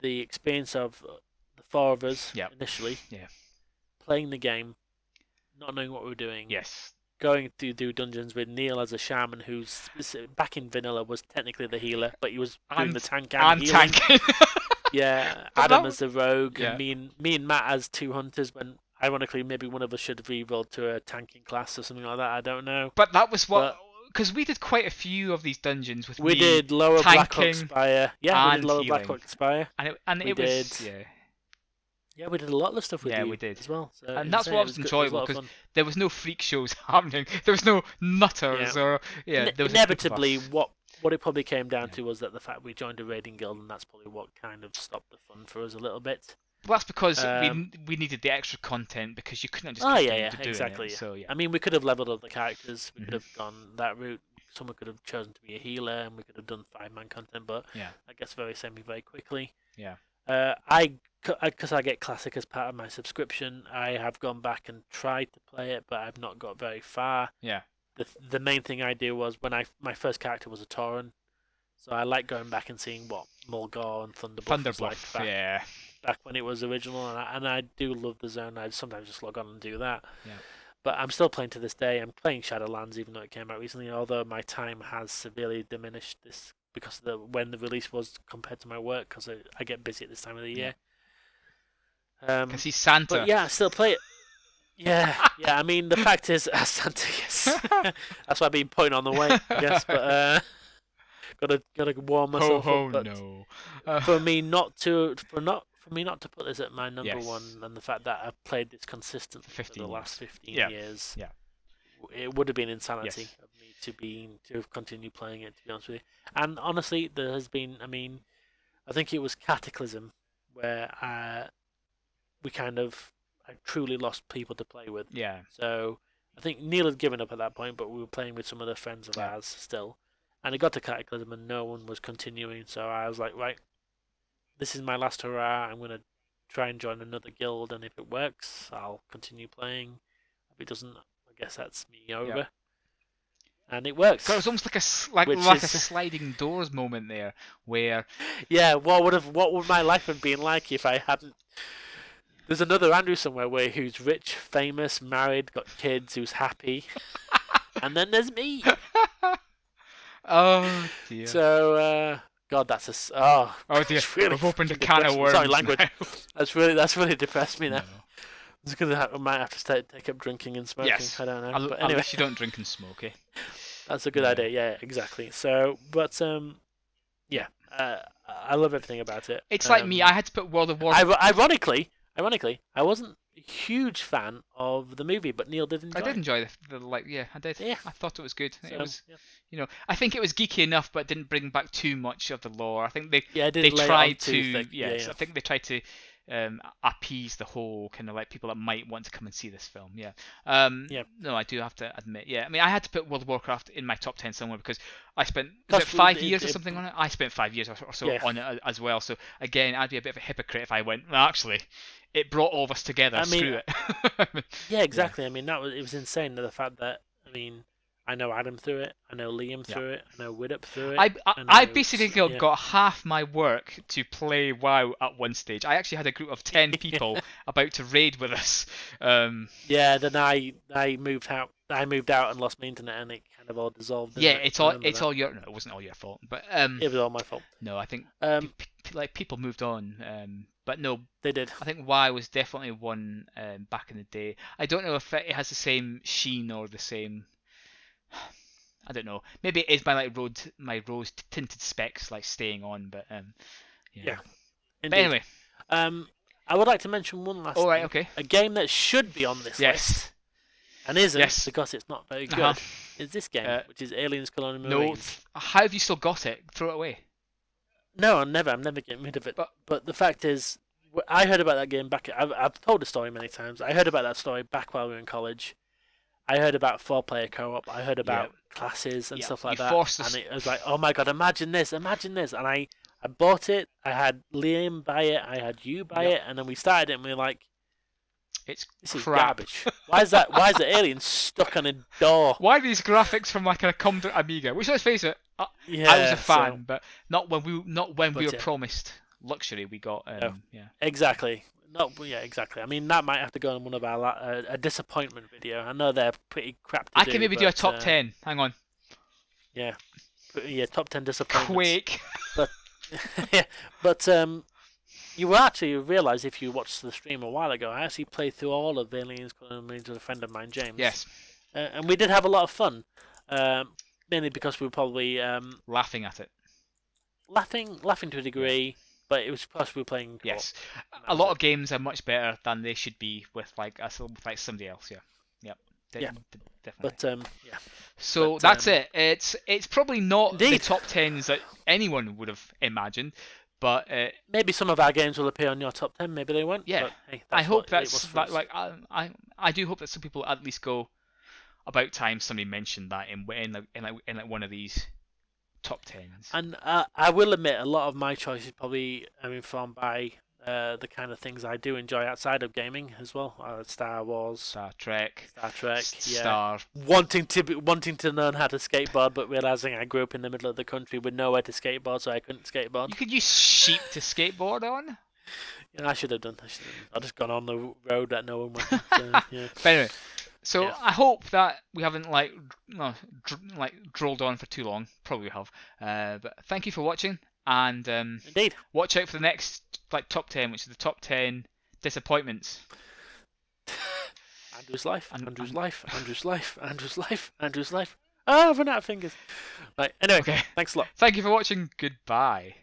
the experience of the 4 of us initially, playing the game, not knowing what we were doing. Going to do dungeons with Neil as a shaman, who's back in vanilla was technically the healer, but he was doing the tank and healing. Tanking. Adam as the rogue, and me and Matt as 2 hunters. When ironically, maybe one of us should have re-rolled to a tanking class or something like that. I don't know. But that was because we did quite a few of these dungeons with we did lower Blackhawk Spire, we did lower healing. Blackhawk Spire, and it was we did a lot of stuff with you we did as well. So and that's what was enjoyable, because there was no freak shows happening. There was no nutters or there was inevitably what it probably came down to was that the fact we joined a raiding guild, and that's probably what kind of stopped the fun for us a little bit. Well, that's because we needed the extra content, because you couldn't just exactly. It, so I mean, we could have leveled up the characters. We could have gone that route. Someone could have chosen to be a healer, and we could have done 5-man content. But I guess very quickly. Because I get Classic as part of my subscription, I have gone back and tried to play it, but I've not got very far. The main thing I do was when my first character was a Tauren, So I like going back and seeing what Mulgar and Thunderbluff was like Thunderbluff, back when it was original, and I do love the zone. I sometimes just log on and do that. Yeah. But I'm still playing to this day. I'm playing Shadowlands even though it came out recently, although my time has severely diminished this because of when the release was compared to my work, because I get busy at this time of the year. Because he's Santa. But yeah, I still play it. Yeah. I mean, the fact is, Santa, yes. That's why I've been putting on the weight, I guess. But gotta warm myself up. But no. for me not to put this at my number Yes. one, and the fact that I've played this consistently for the last 15 years, it would have been insanity of me to have continued playing it. To be honest with you, and honestly, there has been. I mean, I think it was Cataclysm where I truly lost people to play with. Yeah. So I think Neil had given up at that point, but we were playing with some other friends of ours still. And it got to Cataclysm and no one was continuing, so I was like, right, this is my last hurrah. I'm going to try and join another guild, and if it works, I'll continue playing. If it doesn't, I guess that's me over. Yep. And it works. So it was almost like a sliding doors moment there, where yeah, what would my life have been like if I hadn't? There's another Andrew somewhere who's rich, famous, married, got kids, who's happy, and then there's me. Oh dear. So God, that's oh dear. Really We've opened a can of worms. Sorry, language. Now. That's really depressed me now. No. I might have to take up drinking and smoking. Yes. I don't know. But Unless anyway, you don't drink and smoke, eh? that's a good idea. Yeah, exactly. So, but I love everything about it. It's like me. I had to put World of Warcraft. Ironically, I wasn't a huge fan of the movie, but Neil did enjoy. I did enjoy I did. Yeah. I thought it was good. So, it was, I think it was geeky enough, but didn't bring back too much of the lore. I think they tried to. Yes, I think they tried to appease the whole kind of like people that might want to come and see this film. Yeah. No, I do have to admit. Yeah. I mean, I had to put World of Warcraft in my top 10 somewhere because I spent 5 years or something on it. I spent 5 years or so on it as well. So again, I'd be a bit of a hypocrite if I went, well, actually, it brought all of us together. I mean, screw it. Yeah, exactly. I mean, it was insane. The fact that I know Adam through it, I know Liam through it, I know Widup through it. I basically got half my work to play WoW at one stage. I actually had a group of 10 people about to raid with us. Yeah, then I moved out. I moved out and lost my internet, and it kind of all dissolved. Yeah, it's all your. No, it wasn't all your fault, but it was all my fault. No, I think people moved on. But no, they did. I think WoW was definitely one back in the day. I don't know if it has the same sheen or the same. I don't know. Maybe it is my rose tinted specs like staying on, but yeah. But anyway, I would like to mention one last. All right, thing. okay. A game that should be on this list and isn't because it's not very good. Is this game, which is Aliens Colonial Marines. No, how have you still got it? Throw it away. No, I'm never getting rid of it. But the fact is, I heard about that game back. I've told the story many times. I heard about that story back while we were in college. I heard about 4-player co-op. I heard about classes and stuff like that. And it was like, oh my god, imagine this. And I bought it. I had Liam buy it. I had you buy it. And then we started it and we were like, this is garbage. Why is the alien stuck on a door? Why are these graphics from like a Commodore Amiga? Which, let's face it, I was a fan, but not when we were promised luxury. We got exactly. Exactly. I mean, that might have to go on one of our a disappointment video. I know they're pretty crap. I can maybe do a top 10. Hang on. Yeah, top 10 disappointments. Quake. But you will actually realise if you watched the stream a while ago, I actually played through all of Aliens Colonial Marines with a friend of mine, James. Yes. And we did have a lot of fun. Mainly because we were probably laughing at it. Laughing to a degree. But it was because we were playing. Yes, a lot of games are much better than they should be with like somebody else. Definitely. But So that's it. It's probably not the top 10s that anyone would have imagined, but maybe some of our games will appear on your top 10. Maybe they won't. Yeah, but, hey, I hope that's that. Like I do hope that some people at least go. About time somebody mentioned that in one of these top 10s. And I will admit, a lot of my choices probably are informed by the kind of things I do enjoy outside of gaming as well. Star Wars, Star Trek, Star Trek, yeah. Star. Wanting to learn how to skateboard, but realizing I grew up in the middle of the country with nowhere to skateboard, so I couldn't skateboard. You could use sheep to skateboard on. Yeah, I should have done. I just gone on the road that no one went. Yeah. But anyway, so Yeah. I hope that we haven't drolled on for too long. Probably have. But thank you for watching, and Indeed. watch out for the next top 10, which is the top 10 disappointments. Andrew's life. And- Andrew's and- life. Andrew's life. Andrew's life. Andrew's life. Oh, I've run out of fingers. Right. Anyway, Okay. thanks a lot. Thank you for watching. Goodbye.